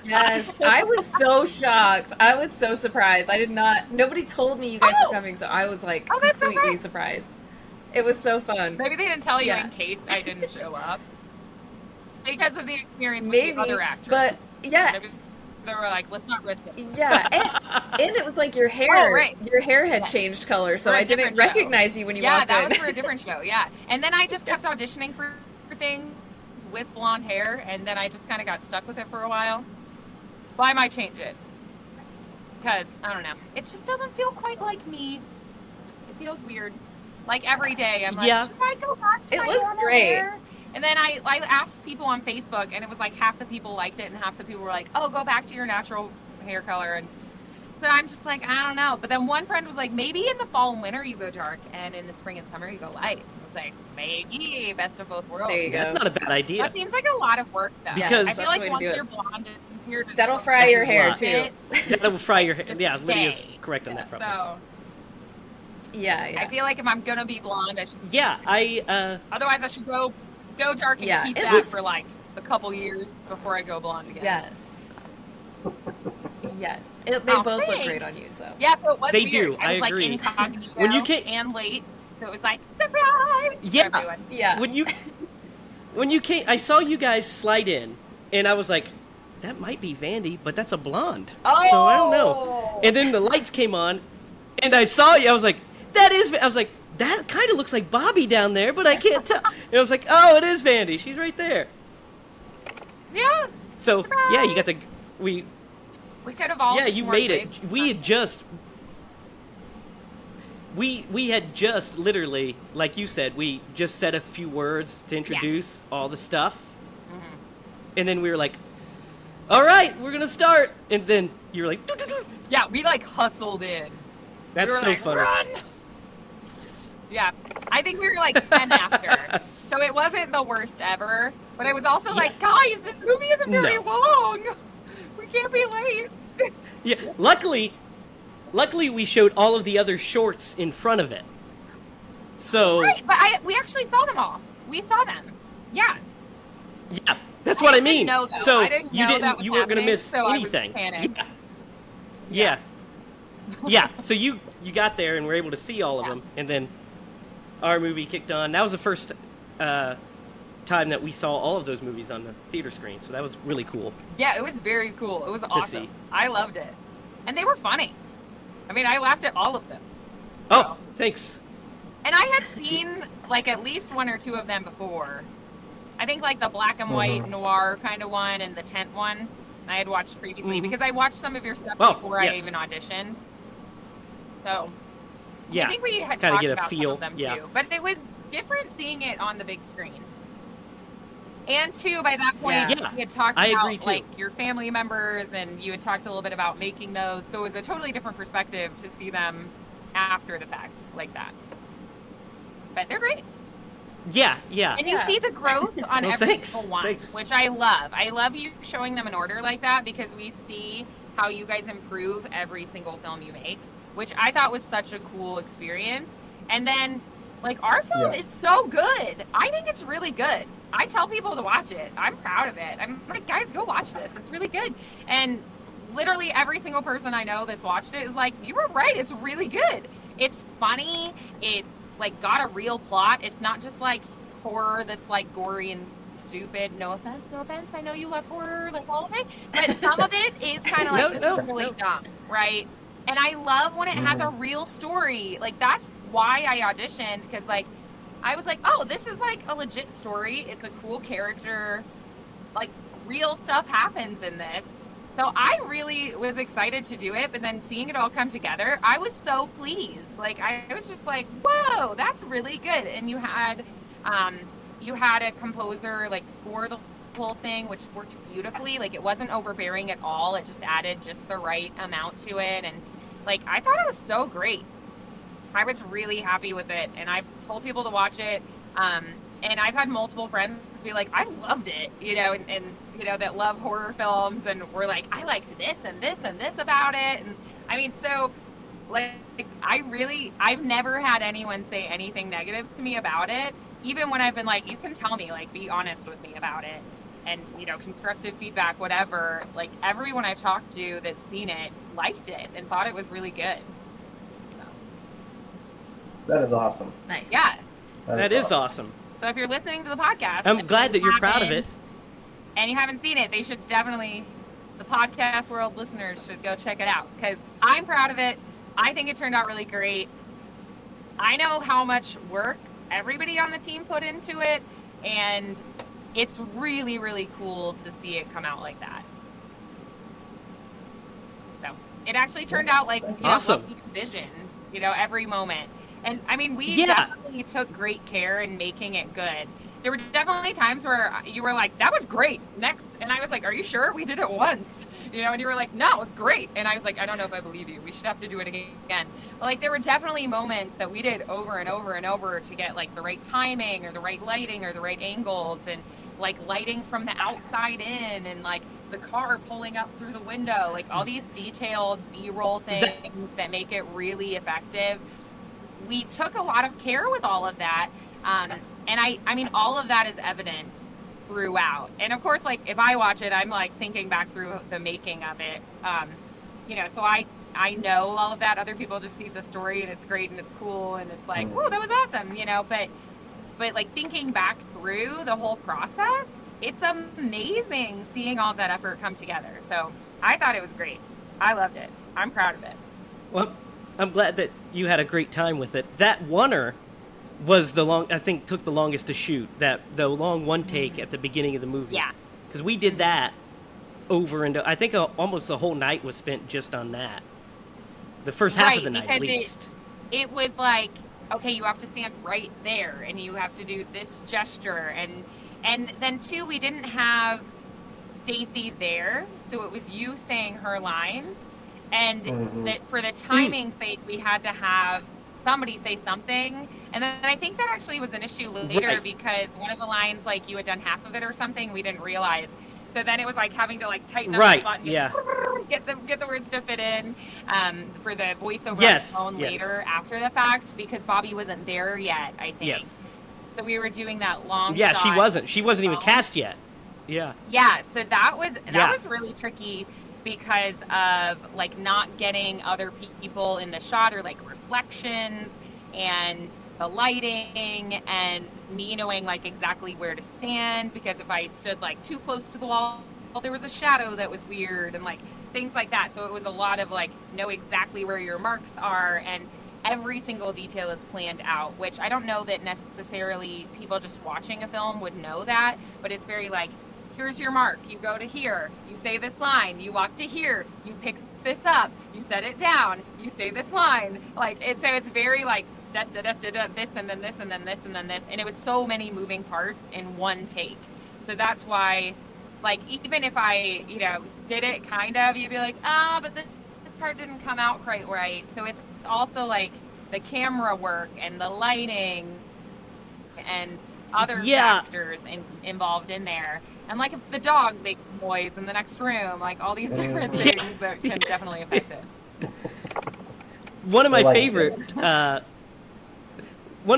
Yes, I was so shocked. I was so surprised. I did not. Nobody told me you guys Oh! were coming, so I was like Oh, that's so completely fun. surprised. It was so fun. Maybe they didn't tell you Yeah. in case I didn't show up. Because of the experience with Maybe, the other actors. but yeah, Maybe they were like, let's not risk it. yeah, and it was like your hair. Oh, right. Your hair had Yeah. changed color, so For a I didn't different show. recognize you when you Yeah, walked that in. was for a different show, yeah. And then I just kept auditioning for things with blonde hair, and then I just kind of got stuck with it for a while. Well, I might change it. Because, I don't know. It just doesn't feel quite like me. It feels weird. Like every day, I'm like, Yeah. should I go back to It my looks normal great. hair? And then I asked people on Facebook, and it was like half the people liked it, and half the people were like, oh, go back to your natural hair color. And so I'm just like, I don't know. But then one friend was like, maybe in the fall and winter you go dark, and in the spring and summer you go light. I was like, maybe best of both worlds. There you go. That's not a bad idea. That seems like a lot of work, though. Because- I That's feel the like way to once do it. you're blonde, you're just That'll like, fry your That's a hair lot. too. That will fry your hair. Just Yeah, Lydia's stay. correct on that probably. So Yeah, yeah. I feel like if I'm gonna be blonde, I should. Yeah, Otherwise, I should go dark and Yeah, keep it that looks- for like a couple years before I go blonde again. Yes. Yes. They Oh, both look thanks. great on you, so. Yeah, so it was They weird. do, I was I like agree. incognito When you came- and late, so it was like surprise. Yeah. for everyone. Yeah. when you came, I saw you guys slide in, and I was like, that might be Vandi, but that's a blonde. Oh. So I don't know. And then the lights came on, and I saw you. I was like, that is. I was like, that kind of looks like Bobby down there, but I can't tell. And I was like, oh, it is Vandi. She's right there. Yeah, So yeah, you got the we. we could have all. Yeah, just you worn made it. wigs. We had just. We had just literally, like you said, we just said a few words to introduce all the stuff, Mhm. and then we were like, "All right, we're gonna start." And then you were like, "Doo-doo-doo." Yeah, we like hustled in. "That's we were so like, funny." Run! Yeah, I think we were like 10 after. So it wasn't the worst ever, but it was also like, guys, this movie isn't very No. long. We can't be late. Yeah, luckily, we showed all of the other shorts in front of it. So Right, but we actually saw them all. We saw them. Yeah. yeah, that's what I didn't mean. know, though. So I didn't know that was you weren't gonna happening, miss so I was anything. panicked. Yeah. Yeah. So you got there and were able to see all of Yeah. them, and then our movie kicked on. That was the first time that we saw all of those movies on the theater screen, so that was really cool. Yeah, it was very cool. It was awesome. see. I loved it. And they were funny. I mean, I laughed at all of them. So. Oh, thanks. And I had seen, like, at least one or two of them before. I think, like, the black and white noir kind of one and the tent one I had watched previously because I watched some of your stuff before I even auditioned. So, yeah, I think we had kinda talked get a about feel. some of them Yeah. too. But it was different seeing it on the big screen. And two, by that point, Yeah. we had talked I agree, about too. like your family members, and you had talked a little bit about making those. So it was a totally different perspective to see them after the fact like that. But they're great. Yeah, yeah. And you see the growth on Well, every thanks. single one, Thanks. which I love. I love you showing them in order like that because we see how you guys improve every single film you make, which I thought was such a cool experience. And then, like, our film is so good. I think it's really good. I tell people to watch it. I'm proud of it. I'm like, guys, go watch this. It's really good. And literally every single person I know that's watched it is like, you were right. It's really good. It's funny. It's like got a real plot. It's not just like horror that's like gory and stupid. No offense. I know you love horror, like all of it, but some of it is kind of like this is really dumb, right? And I love when it has a real story. Like that's why I auditioned, because like I was like, oh, this is like a legit story. It's a cool character. Like real stuff happens in this. So I really was excited to do it, but then seeing it all come together, I was so pleased. Like I was just like, whoa, that's really good. And you had a composer like score the whole thing, which worked beautifully. Like it wasn't overbearing at all. It just added just the right amount to it. And like I thought it was so great. I was really happy with it, and I've told people to watch it. And I've had multiple friends be like, I loved it, you know, and you know, that love horror films, and we're like, I liked this and this and this about it. And I mean, so like, I've never had anyone say anything negative to me about it. Even when I've been like, you can tell me, like, be honest with me about it. And, you know, constructive feedback, whatever, like everyone I've talked to that's seen it liked it and thought it was really good. So. That is awesome. Nice. Yeah. That is awesome. So if you're listening to the podcast, I'm glad that you're proud of it. And you haven't seen it, they should definitely, the podcast world listeners should go check it out, because I'm proud of it. I think it turned out really great. I know how much work everybody on the team put into it, and it's really, really cool to see it come out like that. So it actually turned out like, you Awesome. know, what we envisioned, you know, every moment. And I mean, we definitely took great care in making it good. There were definitely times where you were like, that was great, next. And I was like, are you sure? We did it once, you know, and you were like, no, it's great. And I was like, I don't know if I believe you. We should have to do it again. But like, there were definitely moments that we did over and over and over to get like the right timing or the right lighting or the right angles, and like lighting from the outside in, and like the car pulling up through the window, like all these detailed B-roll things that make it really effective. We took a lot of care with all of that. And I mean, all of that is evident throughout. And of course, like if I watch it, I'm like thinking back through the making of it. You know, so I know all of that. Other people just see the story and it's great and it's cool and it's like, whoa, that was awesome, you know, but like thinking back through the whole process, it's amazing seeing all of that effort come together. So I thought it was great. I loved it. I'm proud of it. Well, I'm glad that you had a great time with it. That oneer was I think took the longest to shoot. The long one take at the beginning of the movie. Yeah. Because we did that over and I think almost the whole night was spent just on that. The first half of the night, at least. It was like, okay, you have to stand right there, and you have to do this gesture, and then too, we didn't have Stacy there, so it was you saying her lines, and that for the timing's sake, we had to have somebody say something. And then I think that actually was an issue later, because one of the lines, like you had done half of it or something, we didn't realize. So then it was like having to like tighten up the spot and get the words to fit in for the voiceover on the phone later after the fact, because Bobby wasn't there yet, I think. Yes. So we were doing that long Yeah, shot. she wasn't even cast yet. Yeah. Yeah, so that was really tricky because of like not getting other people in the shot, or like reflections, and the lighting and me knowing like exactly where to stand, because if I stood like too close to the wall, there was a shadow that was weird, and like things like that. So it was a lot of like know exactly where your marks are, and every single detail is planned out, which I don't know that necessarily people just watching a film would know that, but it's very like, here's your mark, you go to here, you say this line, you walk to here, you pick this up, you set it down, you say this line. Like it's very like da, da, da, da, da, this and then this and then this and then this, and it was so many moving parts in one take. So that's why, like, even if I did it kind of, you'd be like, but this part didn't come out quite right. So it's also like the camera work and the lighting and other factors involved in there. And like if the dog makes noise in the next room, like all these different things that can definitely affect it. One of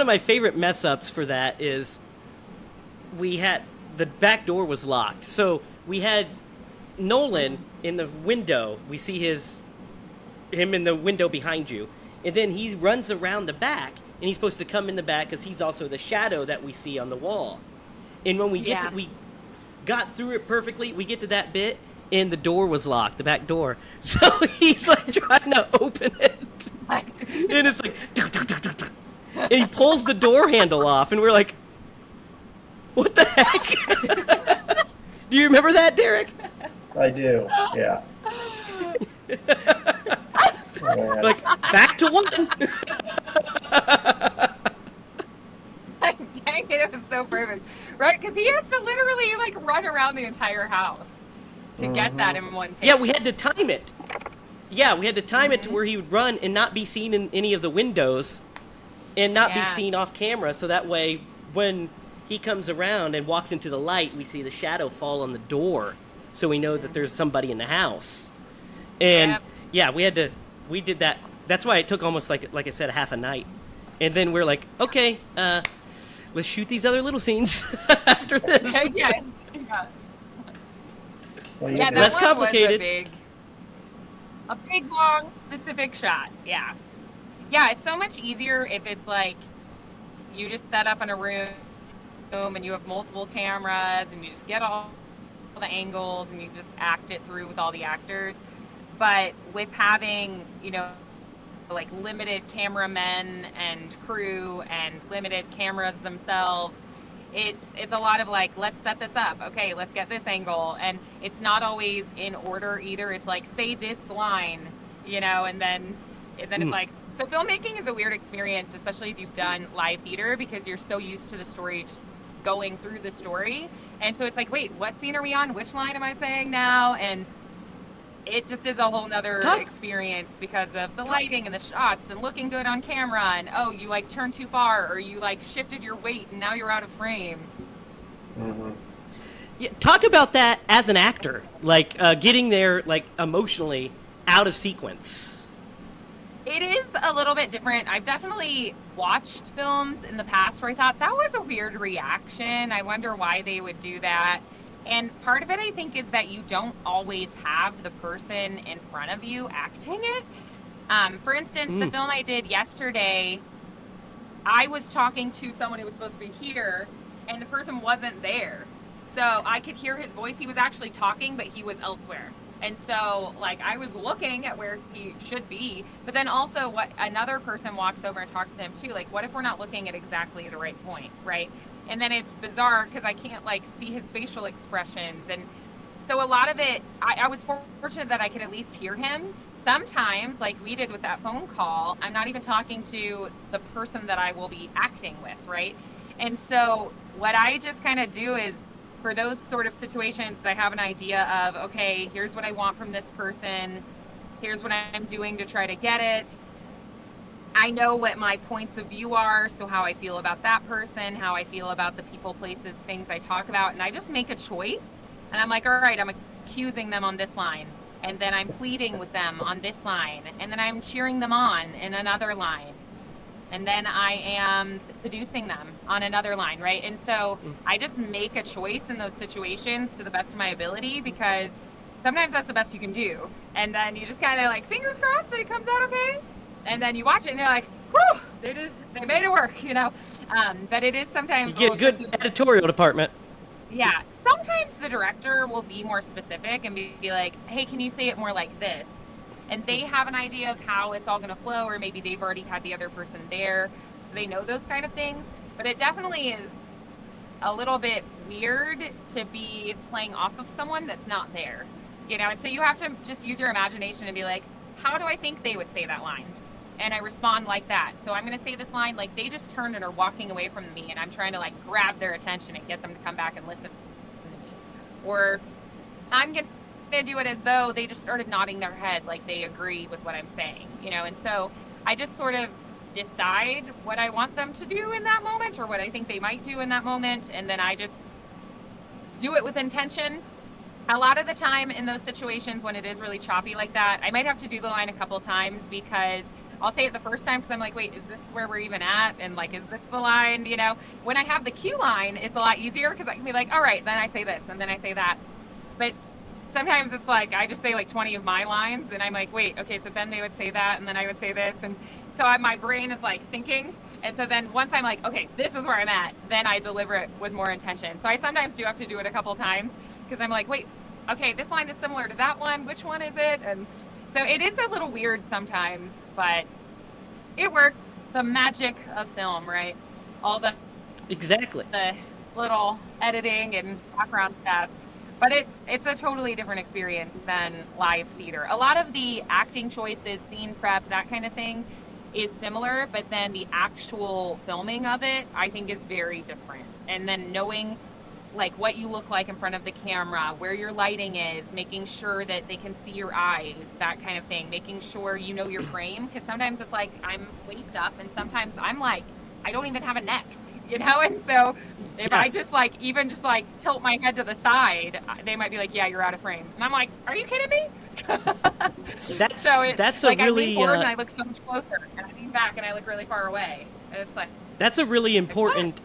my favorite mess ups for that is we had the back door was locked. So we had Nolan in the window. We see him in the window behind you. And then he runs around the back, and he's supposed to come in the back because he's also the shadow that we see on the wall. And when we we got through it perfectly, we get to that bit, and the door was locked, the back door. So he's like trying to open it. And it's like, and he pulls the door handle off, and we're like, what the heck? Do you remember that, Derek? I do, yeah. Like, back to one. Dang it was so perfect, right? Because he has to literally like run around the entire house to get that in one take. Yeah, we had to time it. It to where he would run and not be seen in any of the windows, and not be seen off camera. So that way, when he comes around and walks into the light, we see the shadow fall on the door, so we know that there's somebody in the house. And we did that. That's why it took almost like I said, half a night. And then we're like, okay, let's shoot these other little scenes after this. Yes. Well, Less complicated. Was a big, long, specific shot. Yeah. Yeah, it's so much easier if it's like you just set up in a room and you have multiple cameras and you just get all the angles and you just act it through with all the actors. But with having, like limited cameramen and crew and limited cameras themselves, it's a lot of like, let's set this up. Okay, let's get this angle. And it's not always in order either. It's like, say this line, and then it's like, so filmmaking is a weird experience, especially if you've done live theater, because you're so used to the story just going through the story. And so it's like, wait, what scene are we on? Which line am I saying now? And it just is a whole nother experience because of the lighting and the shots and looking good on camera, and you like turned too far, or you like shifted your weight and now you're out of frame. Mm-hmm. Yeah, talk about that as an actor, like getting there like emotionally out of sequence. It is a little bit different. I've definitely watched films in the past where I thought that was a weird reaction. I wonder why they would do that. And part of it, I think, is that you don't always have the person in front of you acting it. For instance, the film I did yesterday, I was talking to someone who was supposed to be here, and the person wasn't there. So I could hear his voice. He was actually talking, but he was elsewhere. And so, like, I was looking at where he should be, but then also what another person walks over and talks to him, too. Like, what if we're not looking at exactly the right point, right? And then it's bizarre because I can't like see his facial expressions. And so a lot of it, I was fortunate that I could at least hear him. Sometimes, like we did with that phone call, I'm not even talking to the person that I will be acting with, right? And so what I just kind of do is, for those sort of situations, I have an idea of, okay, here's what I want from this person. Here's what I'm doing to try to get it. I know what my points of view are, so how I feel about that person, how I feel about the people, places, things I talk about, and I just make a choice. And I'm like, all right, I'm accusing them on this line, and then I'm pleading with them on this line, and then I'm cheering them on in another line, and then I am seducing them on another line, right? And so I just make a choice in those situations to the best of my ability, because sometimes that's the best you can do. And then you just kind of like, fingers crossed that it comes out okay. And then you watch it and you're like, whew, They made it work, you know. But it is sometimes You a get little good tricky. editorial department. Yeah, sometimes the director will be more specific and be like, "Hey, can you say it more like this?" And they have an idea of how it's all going to flow, or maybe they've already had the other person there, so they know those kind of things. But it definitely is a little bit weird to be playing off of someone that's not there, you know. And so you have to just use your imagination and be like, "How do I think they would say that line?" And I respond like that. So I'm going to say this line like they just turned and are walking away from me, and I'm trying to like grab their attention and get them to come back and listen to me. Or I'm going to do it as though they just started nodding their head like they agree with what I'm saying, you know. And so I just sort of decide what I want them to do in that moment, or what I think they might do in that moment, and then I just do it with intention. A lot of the time in those situations when it is really choppy like that, I might have to do the line a couple times, because I'll say it the first time because I'm like, wait, is this where we're even at? And like, is this the line? You know, when I have the cue line, it's a lot easier because I can be like, all right, then I say this and then I say that. But sometimes it's like I just say like 20 of my lines and I'm like, wait, okay, so then they would say that and then I would say this. And so my brain is like thinking. And so then once I'm like, okay, this is where I'm at, then I deliver it with more intention. So I sometimes do have to do it a couple times because I'm like, wait, okay, this line is similar to that one. Which one is it? And so it is a little weird sometimes, but it works. The magic of film, right? All the Exactly. little editing and background stuff. But it's a totally different experience than live theater. A lot of the acting choices, scene prep, that kind of thing is similar, but then the actual filming of it, I think, is very different. And then knowing like what you look like in front of the camera, where your lighting is, making sure that they can see your eyes, that kind of thing, making sure you know your frame, because sometimes it's like I'm waist up and sometimes I'm like I don't even have a neck, you know. And so if I just like even just like tilt my head to the side, they might be like, yeah, you're out of frame, and I'm like, are you kidding me? That's like a really I lean forward and I look so much closer, and I lean back and I look really far away, and it's like that's a really important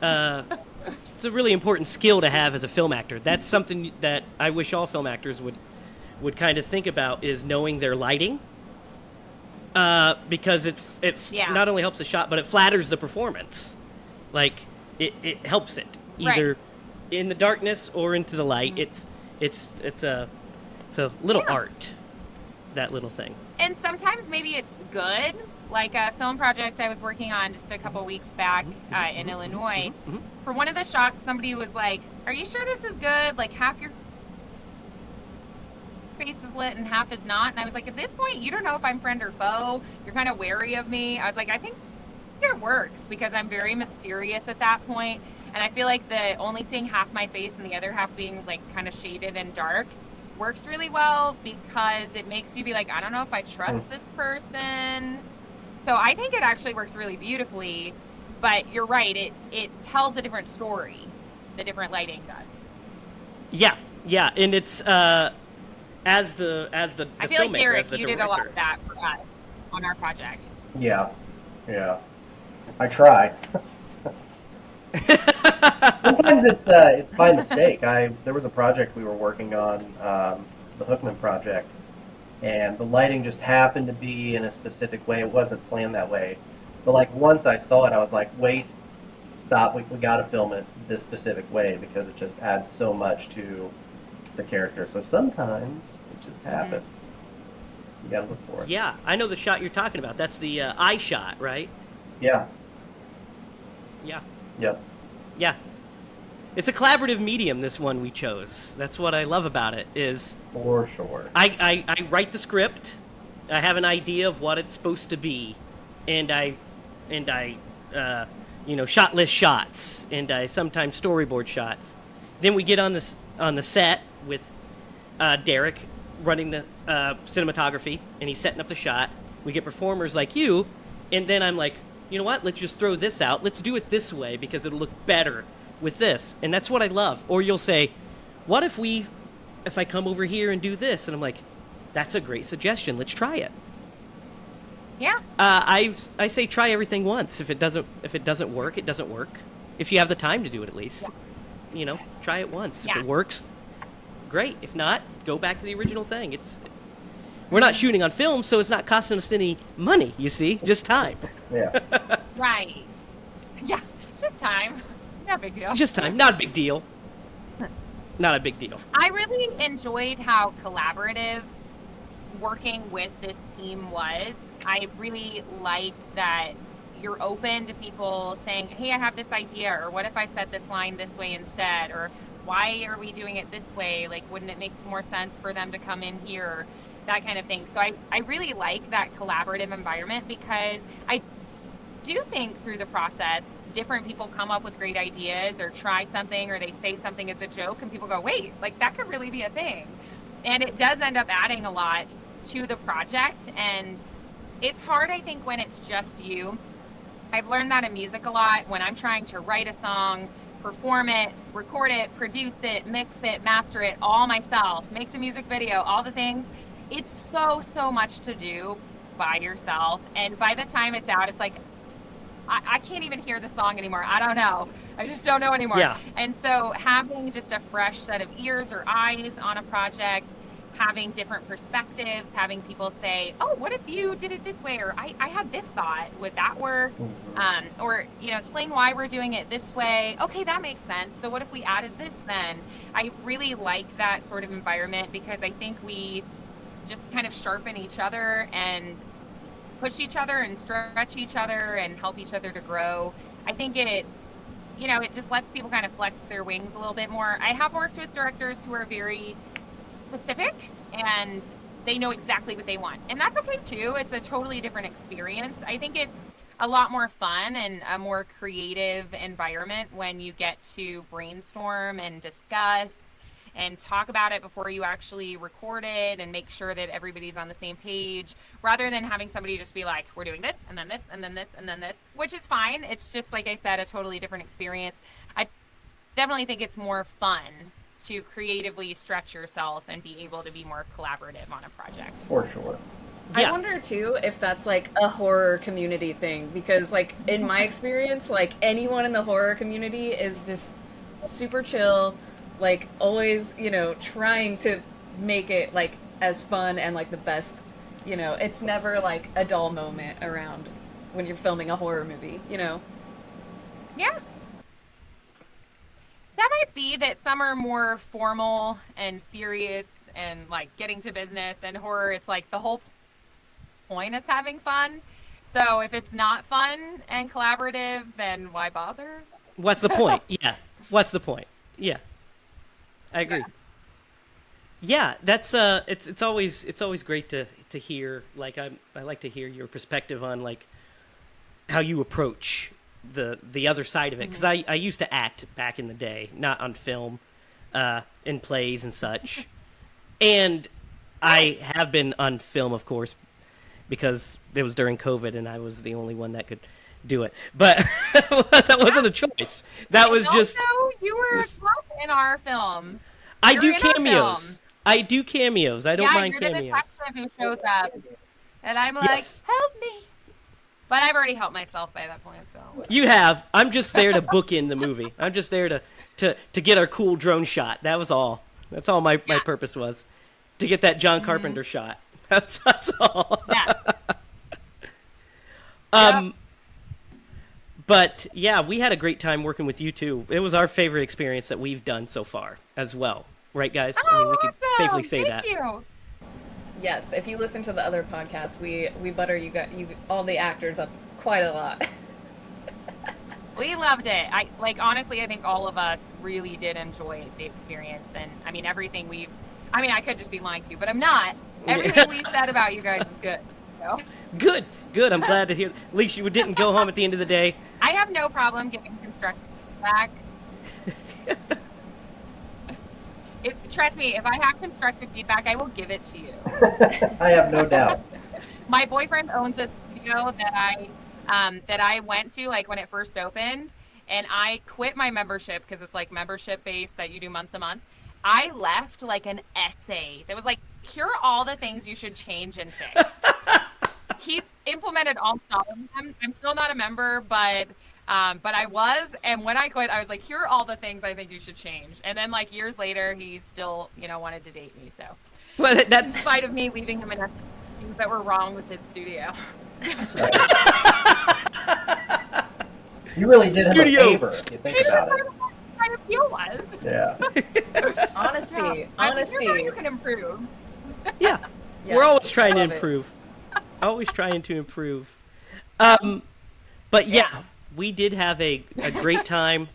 it's a really important skill to have as a film actor. That's something that I wish all film actors would kind of think about, is knowing their lighting, because it not only helps the shot, but it flatters the performance. Like it helps it either in the darkness or into the light. It's a little art, that little thing. And sometimes maybe it's good. Like a film project I was working on just a couple weeks back in Illinois. For one of the shots, somebody was like, are you sure this is good? Like half your face is lit and half is not. And I was like, at this point, you don't know if I'm friend or foe. You're kind of wary of me. I was like, I think it works because I'm very mysterious at that point. And I feel like the only seeing half my face and the other half being like kind of shaded and dark works really well, because it makes you be like, I don't know if I trust this person. So I think it actually works really beautifully, but you're right. It tells a different story. The different lighting does. Yeah, and it's as the I feel like filmmaker, Derek, as the you director. did a lot of that for us on our project. Yeah. I try. Sometimes it's by mistake. There was a project we were working on, the Hookman project, and the lighting just happened to be in a specific way. It wasn't planned that way. But like once I saw it, I was like, wait, stop, we got to film it this specific way because it just adds so much to the character. So sometimes it just happens. You got to look for it. Yeah, I know the shot you're talking about. That's the eye shot, right? Yeah. Yeah. Yep. Yeah. It's a collaborative medium, this one we chose. That's what I love about it, is For sure. I write the script, I have an idea of what it's supposed to be, and I shot list shots, and I sometimes storyboard shots. Then we get on the set with Derek running the cinematography, and he's setting up the shot. We get performers like you, and then I'm like, you know what, let's just throw this out. Let's do it this way because it'll look better with this. And that's what I love. Or you'll say, what if I come over here and do this? And I'm like, that's a great suggestion. Let's try it. Yeah. I say try everything once. If it doesn't work, it doesn't work. If you have the time to do it, at least, try it once. Yeah. If it works, great. If not, go back to the original thing. We're not shooting on film, so it's not costing us any money. You see, just time. Yeah. Right. Yeah, just time. No big deal. Just time. Not a big deal. Not a big deal. I really enjoyed how collaborative working with this team was. I really like that you're open to people saying, hey, I have this idea, or what if I said this line this way instead, or why are we doing it this way? Like, wouldn't it make more sense for them to come in here? That kind of thing. So I really like that collaborative environment, because I do think through the process, different people come up with great ideas or try something, or they say something as a joke and people go, wait, like that could really be a thing. And it does end up adding a lot to the project. And it's hard, I think, when it's just you. I've learned that in music a lot. When I'm trying to write a song, perform it, record it, produce it, mix it, master it all myself, make the music video, all the things, it's so much to do by yourself. And by the time it's out, it's like, I can't even hear the song anymore. I don't know. I just don't know anymore. Yeah. And so having just a fresh set of ears or eyes on a project, having different perspectives, having people say, oh, what if you did it this way? Or I had this thought, would that work? Or, explain why we're doing it this way. Okay, that makes sense. So what if we added this then? I really like that sort of environment, because I think we just kind of sharpen each other and push each other and stretch each other and help each other to grow. I think it just lets people kind of flex their wings a little bit more. I have worked with directors who are very specific and they know exactly what they want. And that's okay too. It's a totally different experience. I think it's a lot more fun and a more creative environment when you get to brainstorm and discuss and talk about it before you actually record it and make sure that everybody's on the same page, rather than having somebody just be like, we're doing this and then this and then this and then this, which is fine. It's just, like I said, a totally different experience. I definitely think it's more fun to creatively stretch yourself and be able to be more collaborative on a project. For sure. Yeah. I wonder too if that's like a horror community thing, because like in my experience, like anyone in the horror community is just super chill, like always, trying to make it like as fun and like the best, it's never like a dull moment around when you're filming a horror movie, Yeah. That might be that some are more formal and serious and like getting to business, and horror, it's like the whole point is having fun. So if it's not fun and collaborative, then why bother? What's the point? Yeah. What's the point? Yeah. I agree. Yeah, that's it's always great to hear. Like I like to hear your perspective on like how you approach the other side of it, because I used to act back in the day, not on film, in plays and such, and I have been on film, of course, because it was during COVID and I was the only one that could do it. But that wasn't a choice. That was just. Also, you were a cop in our film. I do cameos. I do cameos. I don't mind you're cameos. The detective who shows up, and I'm like, Yes. help me. But I've already helped myself by that point, so. You have. I'm just there to book in the movie. I'm just there to get our cool drone shot. That was all. That's all my purpose was. To get that John Carpenter shot. That's all. Yeah. But yeah, we had a great time working with you too. It was our favorite experience that we've done so far as well. Right, guys? Oh, I mean, we can awesome. safely say Thank that. You. Yes, if you listen to the other podcasts, we butter you all the actors up quite a lot. We loved it. Honestly, I think all of us really did enjoy the experience, and I mean everything I could just be lying to you, but I'm not. Everything we said about you guys is good. Good. I'm glad to hear. At least you didn't go home at the end of the day. I have no problem giving constructive feedback. Trust me, if I have constructive feedback, I will give it to you. I have no doubts. My boyfriend owns a studio that I went to like when it first opened, and I quit my membership because it's like membership based that you do month to month. I left like an essay that was like, here are all the things you should change and fix. He's implemented all of them. I'm still not a member, but I was, and when I quit, I was like, here are all the things I think you should change. And then like years later, he still, wanted to date me. So, Well, that's in spite of me leaving him in things that were wrong with his studio. You really did him Studio. a favor if you think Maybe about that's it. what my appeal was. Yeah. Honesty, Yeah. honesty. I mean, here's where you can improve. Yeah. Yes, We're always trying to love it. improve. Always trying to improve. But yeah, we did have a great time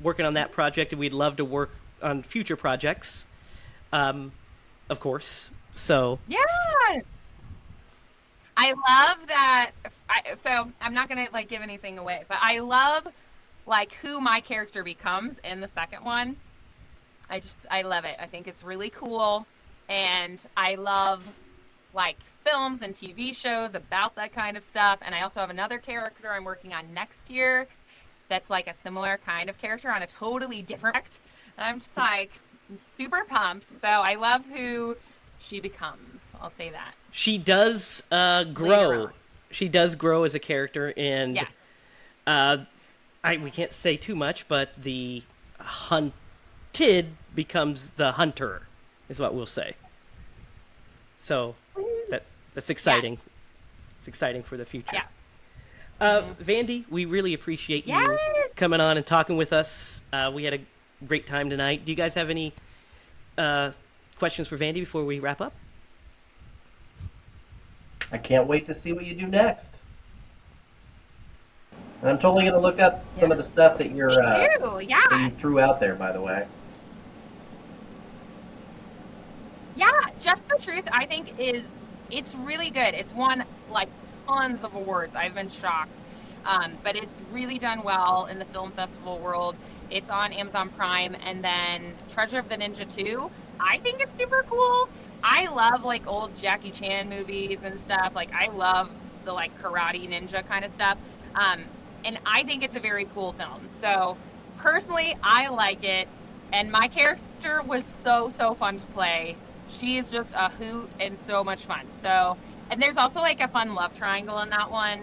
working on that project, and we'd love to work on future projects, of course. So Yeah. I love that. So I'm not gonna like give anything away, but I love like who my character becomes in the second one. I love it. I think it's really cool, and I love like films and TV shows about that kind of stuff. And I also have another character I'm working on next year that's like a similar kind of character on a totally different act. And I'm just like I'm super pumped. So I love who she becomes. I'll say that. she does Later grow. on. She does grow as a character, and Yeah. we can't say too much, but the hunted becomes the hunter, is what we'll say. So that's exciting. Yes. It's exciting for the future. Yeah. Vandi, we really appreciate you Yes. coming on and talking with us. We had a great time tonight. Do you guys have any questions for Vandi before we wrap up? I can't wait to see what you do next. And I'm totally going to look up some of the stuff that you're Me too. Yeah. that you threw out there, by the way. Yeah, Just the Truth, I think it's really good. It's won like tons of awards. I've been shocked. But it's really done well in the film festival world. It's on Amazon Prime, and then Treasure of the Ninja 2. I think it's super cool. I love like old Jackie Chan movies and stuff. Like I love the like karate ninja kind of stuff. And I think it's a very cool film. So personally, I like it. And my character was so fun to play. She's just a hoot and so much fun. So, and there's also like a fun love triangle in that one.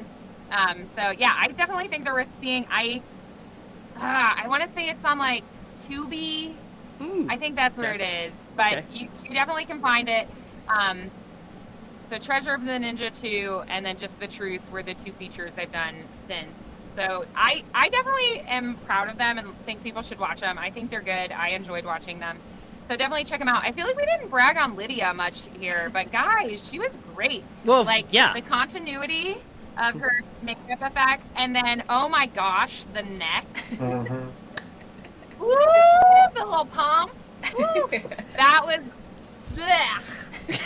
So yeah, I definitely think they're worth seeing. I want to say it's on like Tubi. I think that's where it is, but you definitely can find it. So Treasure of the Ninja 2 and then Just the Truth were the two features I've done since. So I definitely am proud of them and think people should watch them. I think they're good. I enjoyed watching them. So definitely check them out. I feel like we didn't brag on Lydia much here, but guys, she was great. Well, like yeah. the continuity of her makeup effects, and then oh my gosh, the neck. Mm-hmm. Woo, the little pump. Woo, that was blech.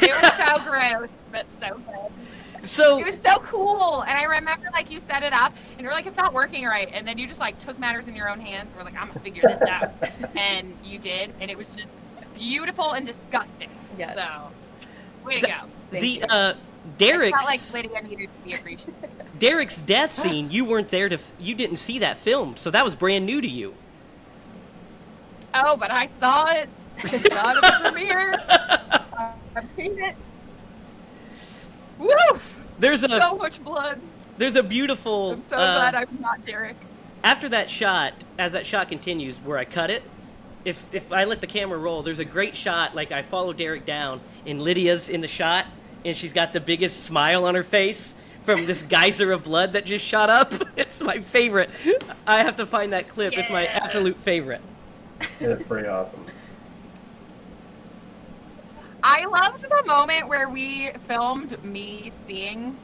It was so gross, but so good. So It was so cool, and I remember like you set it up, and you're like, it's not working right, and then you just like took matters in your own hands. And we're like, I'm gonna figure this out, and you did, and it was just beautiful and disgusting. Yes. So, way to go. Thank the you. I Derek's felt like Lydia needed to be appreciated. Derek's death scene, you weren't there to you didn't see that film, so that was brand new to you. Oh, but I saw it. I saw it at the premiere. I've seen it. Woof! There's So much blood. a beautiful I'm so glad I'm not Derek. after that shot, as that shot continues, where I cut it, if I let the camera roll, there's a great shot, like I follow Derek down, and Lydia's in the shot, and she's got the biggest smile on her face from this geyser of blood that just shot up. It's my favorite. I have to find that clip. It's my Yeah. absolute favorite. It's pretty awesome. I loved the moment where we filmed me seeing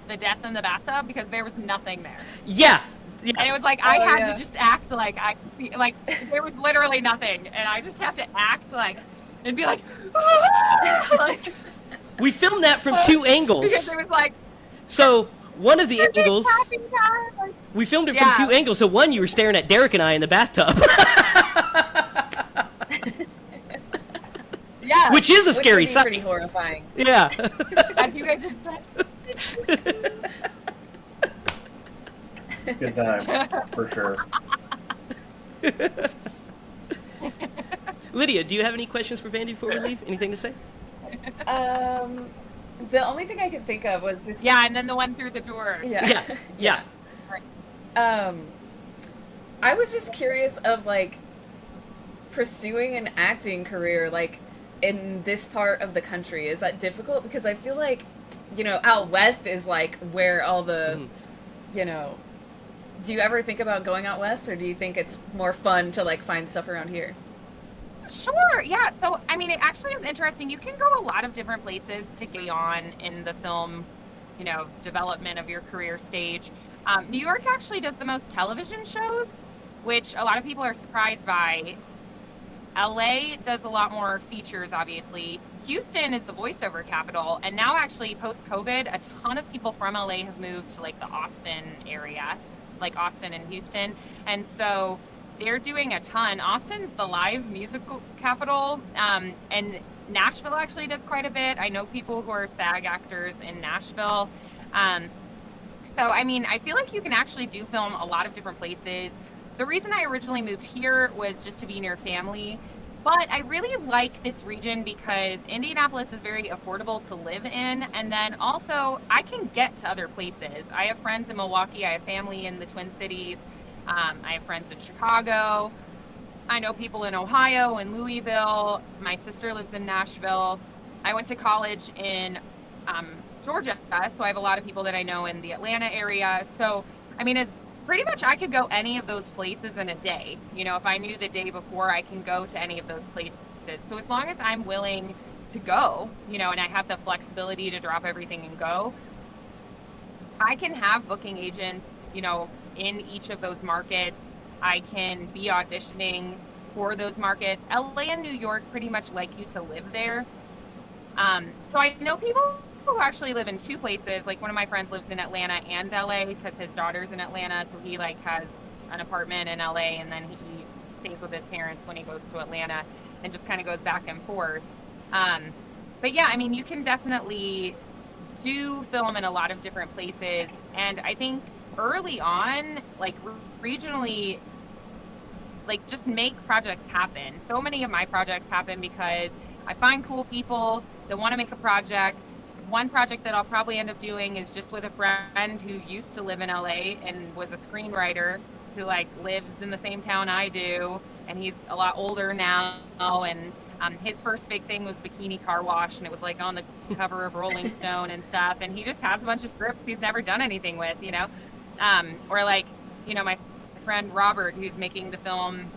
the death in the bathtub because there was nothing there. Yeah. And it was like I Oh, had yeah. to just act like I could see, like there was literally nothing, and I just have to act like and be like, like We filmed that from two because angles. it was like So one of the angles, happy time. Like, we filmed it Yeah. from two angles. So one, you were staring at Derek and I in the bathtub, yeah, which is a Which scary would be sight. pretty horrifying. Yeah. as you guys are just like, Good time, for sure. Lydia, do you have any questions for Vandi before we leave? Anything to say? The only thing I could think of was just yeah, and then the one through the door. yeah. Yeah. I was just curious of like pursuing an acting career like in this part of the country. Is that difficult? Because I feel like, out west is like where all the, Do you ever think about going out west, or do you think it's more fun to like find stuff around here? Sure, yeah. So, I mean, it actually is interesting. You can go a lot of different places to get on in the film, development of your career stage. New York actually does the most television shows, which a lot of people are surprised by. LA does a lot more features, obviously. Houston is the voiceover capital, and now actually post COVID, a ton of people from LA have moved to like the Austin area, like Austin and Houston, and so they're doing a ton. Austin's the live musical capital, and Nashville actually does quite a bit. I know people who are SAG actors in Nashville. Um, so, I mean, I feel like you can actually do film a lot of different places. The reason I originally moved here was just to be near family. But I really like this region because Indianapolis is very affordable to live in. And then also, I can get to other places. I have friends in Milwaukee. I have family in the Twin Cities. I have friends in Chicago. I know people in Ohio and Louisville. My sister lives in Nashville. I went to college in Georgia, so I have a lot of people that I know in the Atlanta area. So, I mean, it's pretty much I could go any of those places in a day. If I knew the day before, I can go to any of those places. So as long as I'm willing to go, and I have the flexibility to drop everything and go, I can have booking agents, in each of those markets. I can be auditioning for those markets. LA and New York pretty much like you to live there. So I know people who actually live in two places. Like one of my friends lives in Atlanta and LA because his daughter's in Atlanta. So he like has an apartment in LA and then he stays with his parents when he goes to Atlanta and just kind of goes back and forth. But yeah, I mean, you can definitely do film in a lot of different places. And I think early on, like regionally, like just make projects happen. So many of my projects happen because I find cool people that want to make a project. One project that I'll probably end up doing is just with a friend who used to live in LA and was a screenwriter who like lives in the same town I do, and he's a lot older now, and his first big thing was Bikini Car Wash, and it was like on the cover of Rolling Stone and stuff, and he just has a bunch of scripts he's never done anything with, or like, my friend Robert, who's making the film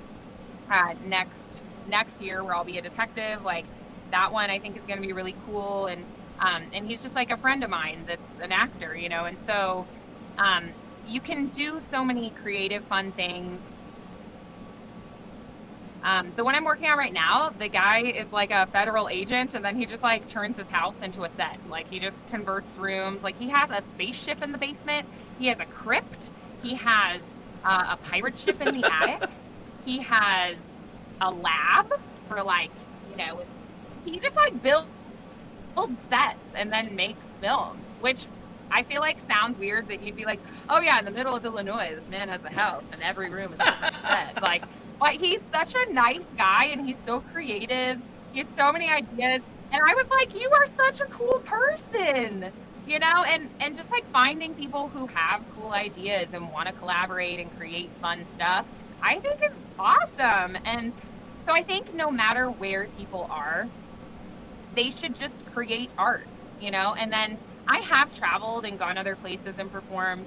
next year where I'll be a detective. Like that one I think is going to be really cool, and he's just like a friend of mine that's an actor, and so you can do so many creative fun things. The one I'm working on right now, the guy is like a federal agent, and then he just like turns his house into a set. Like he just converts rooms. Like he has a spaceship in the basement. He has a crypt. He has a pirate ship in the attic. He has a lab for like, he just like builds sets and then makes films, which I feel like sounds weird that you'd be like, oh yeah, in the middle of Illinois, this man has a house and every room is a different set. Like, but he's such a nice guy and he's so creative. He has so many ideas. And I was like, you are such a cool person, and just like finding people who have cool ideas and want to collaborate and create fun stuff, I think is awesome. And so I think no matter where people are, they should just create art, and then I have traveled and gone other places and performed.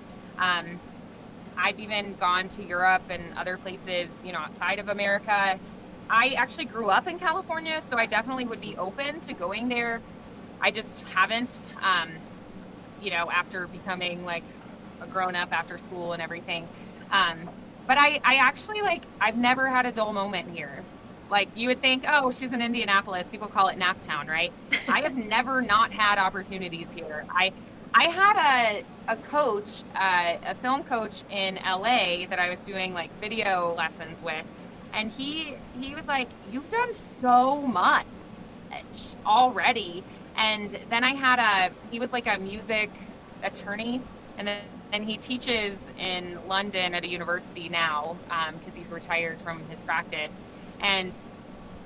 I've even gone to Europe and other places, outside of America. I actually grew up in California, so I definitely would be open to going there. I just haven't, after becoming like a grown up after school and everything. But I actually I've never had a dull moment here. Like you would think, oh, she's in Indianapolis. People call it Naptown, right? I have never not had opportunities here. I had a coach, a film coach in LA that I was doing like video lessons with, and he was like, "You've done so much already." And then he was like a music attorney, and then he teaches in London at a university now because he's retired from his practice. And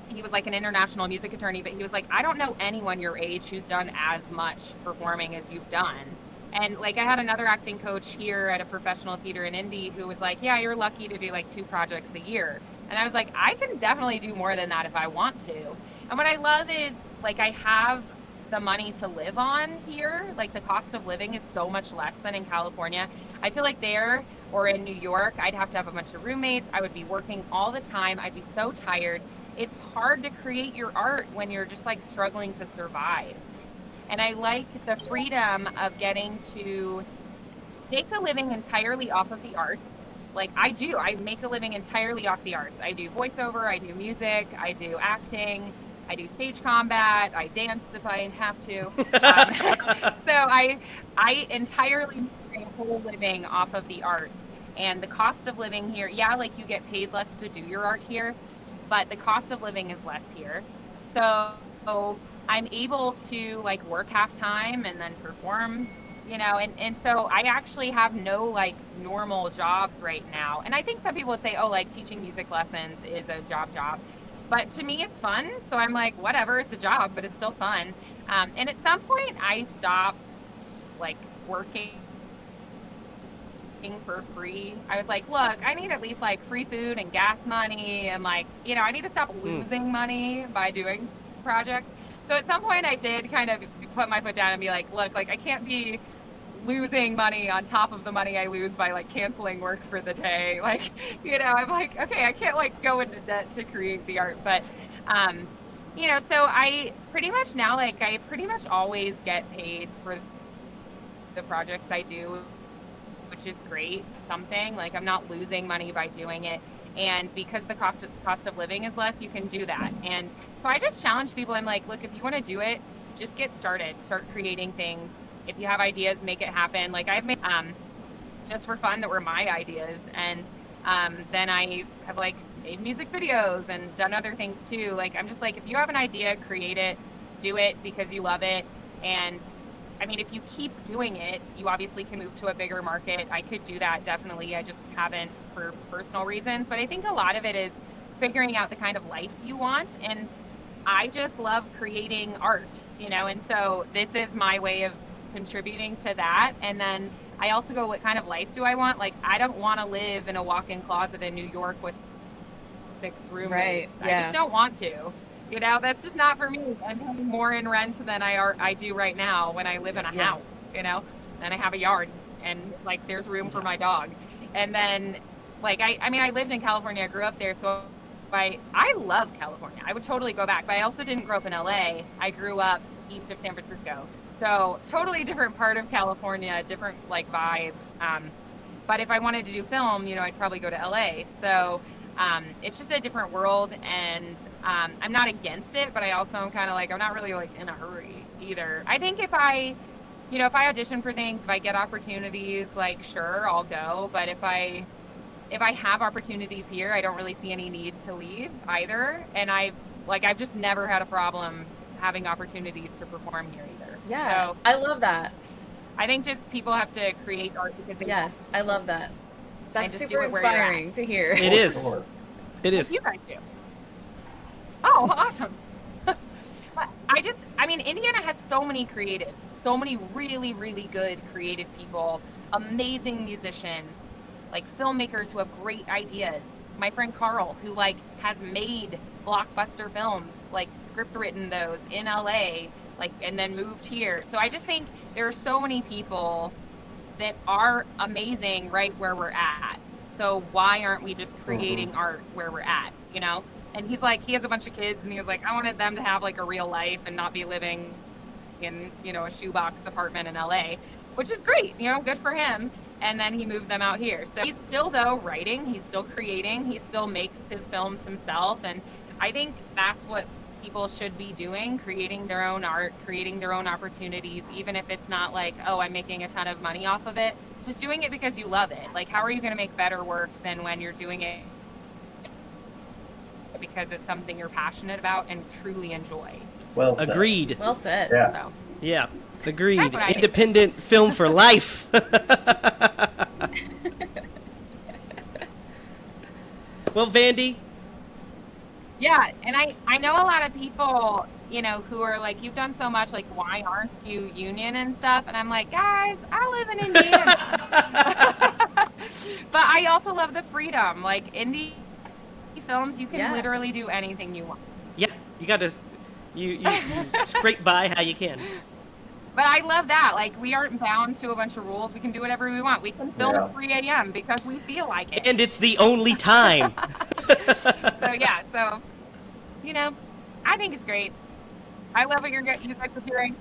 he was like an international music attorney, but he was like, I don't know anyone your age who's done as much performing as you've done. And like I had another acting coach here at a professional theater in Indy who was like, yeah, you're lucky to do like 2 projects a year. And I was like, I can definitely do more than that if I want to. And what I love is like I have the money to live on here. Like the cost of living is so much less than in California. I feel like there or in New York, I'd have to have a bunch of roommates. I would be working all the time. I'd be so tired. It's hard to create your art when you're just like struggling to survive. And I like the freedom of getting to make a living entirely off of the arts. Like I do, I make a living entirely off the arts. I do voiceover, I do music, I do acting, I do stage combat, I dance if I have to. So I entirely make a whole living off of the arts. And the cost of living here, yeah, like you get paid less to do your art here, but the cost of living is less here. So I'm able to like work half time and then perform, you know, and so I actually have no like normal jobs right now. And I think some people would say, oh, like teaching music lessons is a job. But to me, it's fun. So I'm like, whatever, it's a job, but it's still fun. And at some point I stopped like working for free. I was like, look, I need at least like free food and gas money. And like, you know, I need to stop losing money by doing projects. So at some point I did kind of put my foot down and be like, look, like I can't be losing money on top of the money I lose by like canceling work for the day. Like, you know, I'm like, okay, I can't like go into debt to create the art. But, you know, so I pretty much now, like I pretty much always get paid for the projects I do, which is great. Something like I'm not losing money by doing it. And because the cost of living is less, you can do that. And so I just challenge people. I'm like, look, if you want to do it, just get started. Start creating things. If you have ideas, make it happen. Like I've made just for fun that were my ideas. And then I have like made music videos and done other things too. Like I'm just like, if you have an idea, create it, do it because you love it. And I mean, if you keep doing it, you obviously can move to a bigger market. I could do that, definitely. I just haven't for personal reasons. But I think a lot of it is figuring out the kind of life you want. And I just love creating art, you know, and so this is my way of contributing to that. And then I also go, what kind of life do I want? Like, I don't want to live in a walk-in closet in New York with 6 roommates. Right, yeah. I just don't want to. You know, that's just not for me. I'm paying more in rent than I do right now when I live in a house, you know, and I have a yard and like there's room for my dog. And then like, I mean, I lived in California, I grew up there. So I love California. I would totally go back, but I also didn't grow up in LA. I grew up east of San Francisco. So totally different part of California, different like vibe. But if I wanted to do film, you know, I'd probably go to LA. So it's just a different world, and I'm not against it, but I also am kind of like, I'm not really like in a hurry either. I think if I audition for things, if I get opportunities, like sure, I'll go. But if I have opportunities here, I don't really see any need to leave either. And I've just never had a problem having opportunities to perform here either. Yeah, So I love that. I think just people have to create art because they Yes, I love that. That's just do super it where you're at. inspiring to hear. It is. Sure. It Like is. you guys do. Oh, awesome. I mean, Indiana has so many creatives, so many really, really good creative people, amazing musicians, like filmmakers who have great ideas. My friend Carl, who like has made blockbuster films, like script written those in LA, like, and then moved here. So I just think there are so many people that are amazing right where we're at. So why aren't we just creating art where we're at, you know? And he's like, he has a bunch of kids, and he was like, I wanted them to have like a real life and not be living in, you know, a shoebox apartment in LA, which is great, you know, good for him. And then he moved them out here. So he's still, though, writing, he's still creating, he still makes his films himself. And I think that's what people should be doing, creating their own art, creating their own opportunities, even if it's not like, oh, I'm making a ton of money off of it. Just doing it because you love it. Like, how are you going to make better work than when you're doing it because it's something you're passionate about and truly enjoy? Well said. Agreed. Well said. Yeah. So Yeah. Agreed. That's what I think. Independent film for life. Well, Vandi, yeah, and I know a lot of people, you know, who are like, you've done so much, like, why aren't you union and stuff? And I'm like, guys, I live in Indiana. But I also love the freedom. Like, indie films, you can literally do anything you want. yeah, you got to You scrape by how you can. But I love that. Like, we aren't bound to a bunch of rules. We can do whatever we want. We can film Yeah. at 3 a.m. because we feel like it. And it's the only time. So, yeah. So, you know, I think it's great. I love what you guys are doing.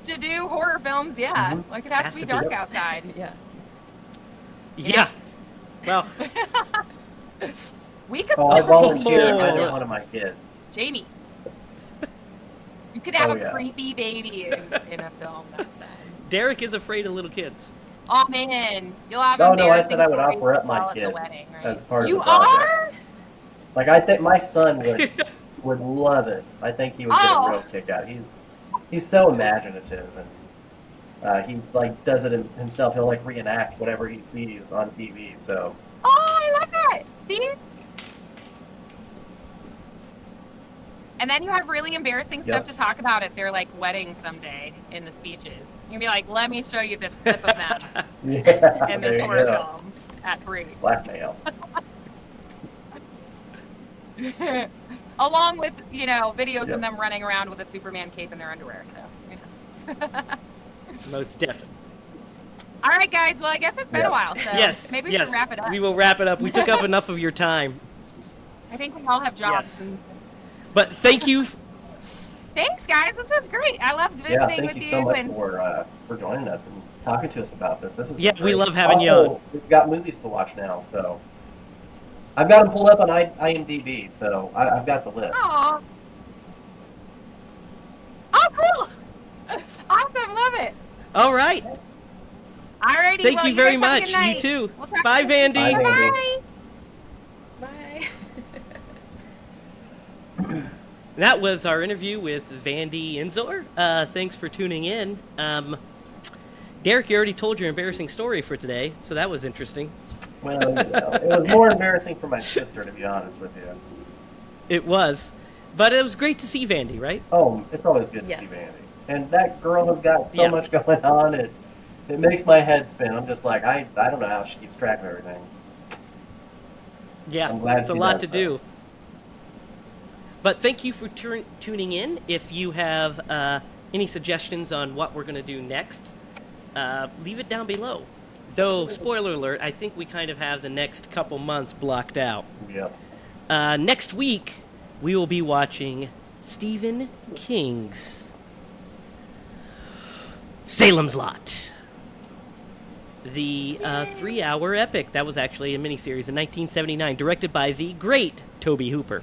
To do horror films, yeah. Mhm. Like, it has to be dark outside. Yeah. Yeah. Well, We could Oh, I volunteer Oh. either one of my kids. Jamie. You could have Oh, a yeah. creepy baby in a film. That's sad. Derek is afraid of little kids. Oh man, you'll have Oh no, I embarrassing said I would stories offer to up my tell at the kids wedding, right? as part You of the project. are? Like I think my son would love it. I think he would get Oh. a real kick out. He's so imaginative and he like does it himself. He'll like reenact whatever he sees on TV. So Oh, I love that. See? And then you have really embarrassing stuff Yep. to talk about at their like wedding someday in the speeches. You'll be like, let me show you this clip of them yeah, in there this you horror go. film at 3. Blackmail. Along with, you know, videos Yep. of them running around with a Superman cape in their underwear. So, you know. Most definitely. All right, guys. Well, I guess it's been Yep. a while, so Yes. maybe we yes. should wrap it up. We will wrap it up. We took up enough of your time. I think we all have jobs. Yes. And But thank you. thanks, guys. This is great. I loved Yeah, visiting thank with you so much and for joining us and talking to us about this. This is Yeah, we great. love having you Also, on. We've got movies to watch now, so I've got them pulled up on IMDb, so I've got the list. Aw. Oh, cool. Awesome. Love it. All right. Alrighty. Thank well, you very guys have a much. good night. You too. We'll talk Bye, soon. Vandy. Bye, Vandy. Bye. Bye. That was our interview with Vandi Enzor. Thanks for tuning in. Derek, you already told your embarrassing story for today, so that was interesting. Well, you know, it was more embarrassing for my sister, to be honest with you. It was. But it was great to see Vandi, right? Oh, it's always good to Yes. see Vandy. And that girl has got so Yeah. much going on, it makes my head spin. I'm just like, I don't know how she keeps track of everything. Yeah, I'm glad it's a she lot does to do. But thank you for tuning in. If you have any suggestions on what we're going to do next, leave it down below. Though, spoiler alert, I think we kind of have the next couple months blocked out. Yep. Next week, we will be watching Stephen King's Salem's Lot. The 3-hour epic. That was actually a miniseries in 1979, directed by the great Tobe Hooper.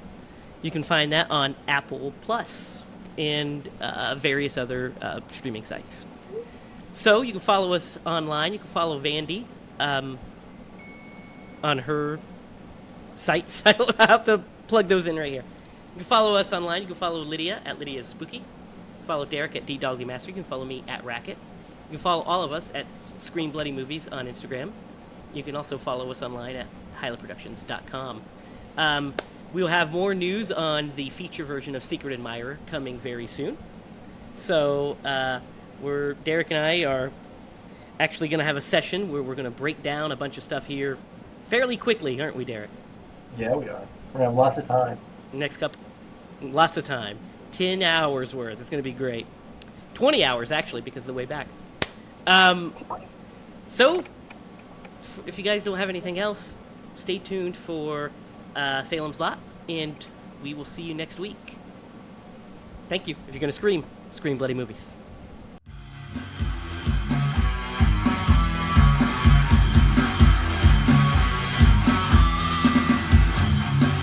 You can find that on Apple Plus and various other streaming sites. So you can follow us online. You can follow Vandi on her sites. I don't have to plug those in right here. You can follow us online. You can follow Lydia at Lydia's Spooky. You can follow Derek at DDoglyMaster. You can follow me at Racket. You can follow all of us at Scream Bloody Movies on Instagram. You can also follow us online at HiLaProductions.com. We will have more news on the feature version of Secret Admirer coming very soon. So Derek and I are actually going to have a session where we're going to break down a bunch of stuff here fairly quickly, aren't we, Derek? Yeah, we are. We're going to have lots of time. Next couple, lots of time. 10 hours worth. It's going to be great. 20 hours, actually, because of the way back. So, if you guys don't have anything else, stay tuned for Salem's Lot, and we will see you next week. Thank you. If you're going to scream, scream bloody movies.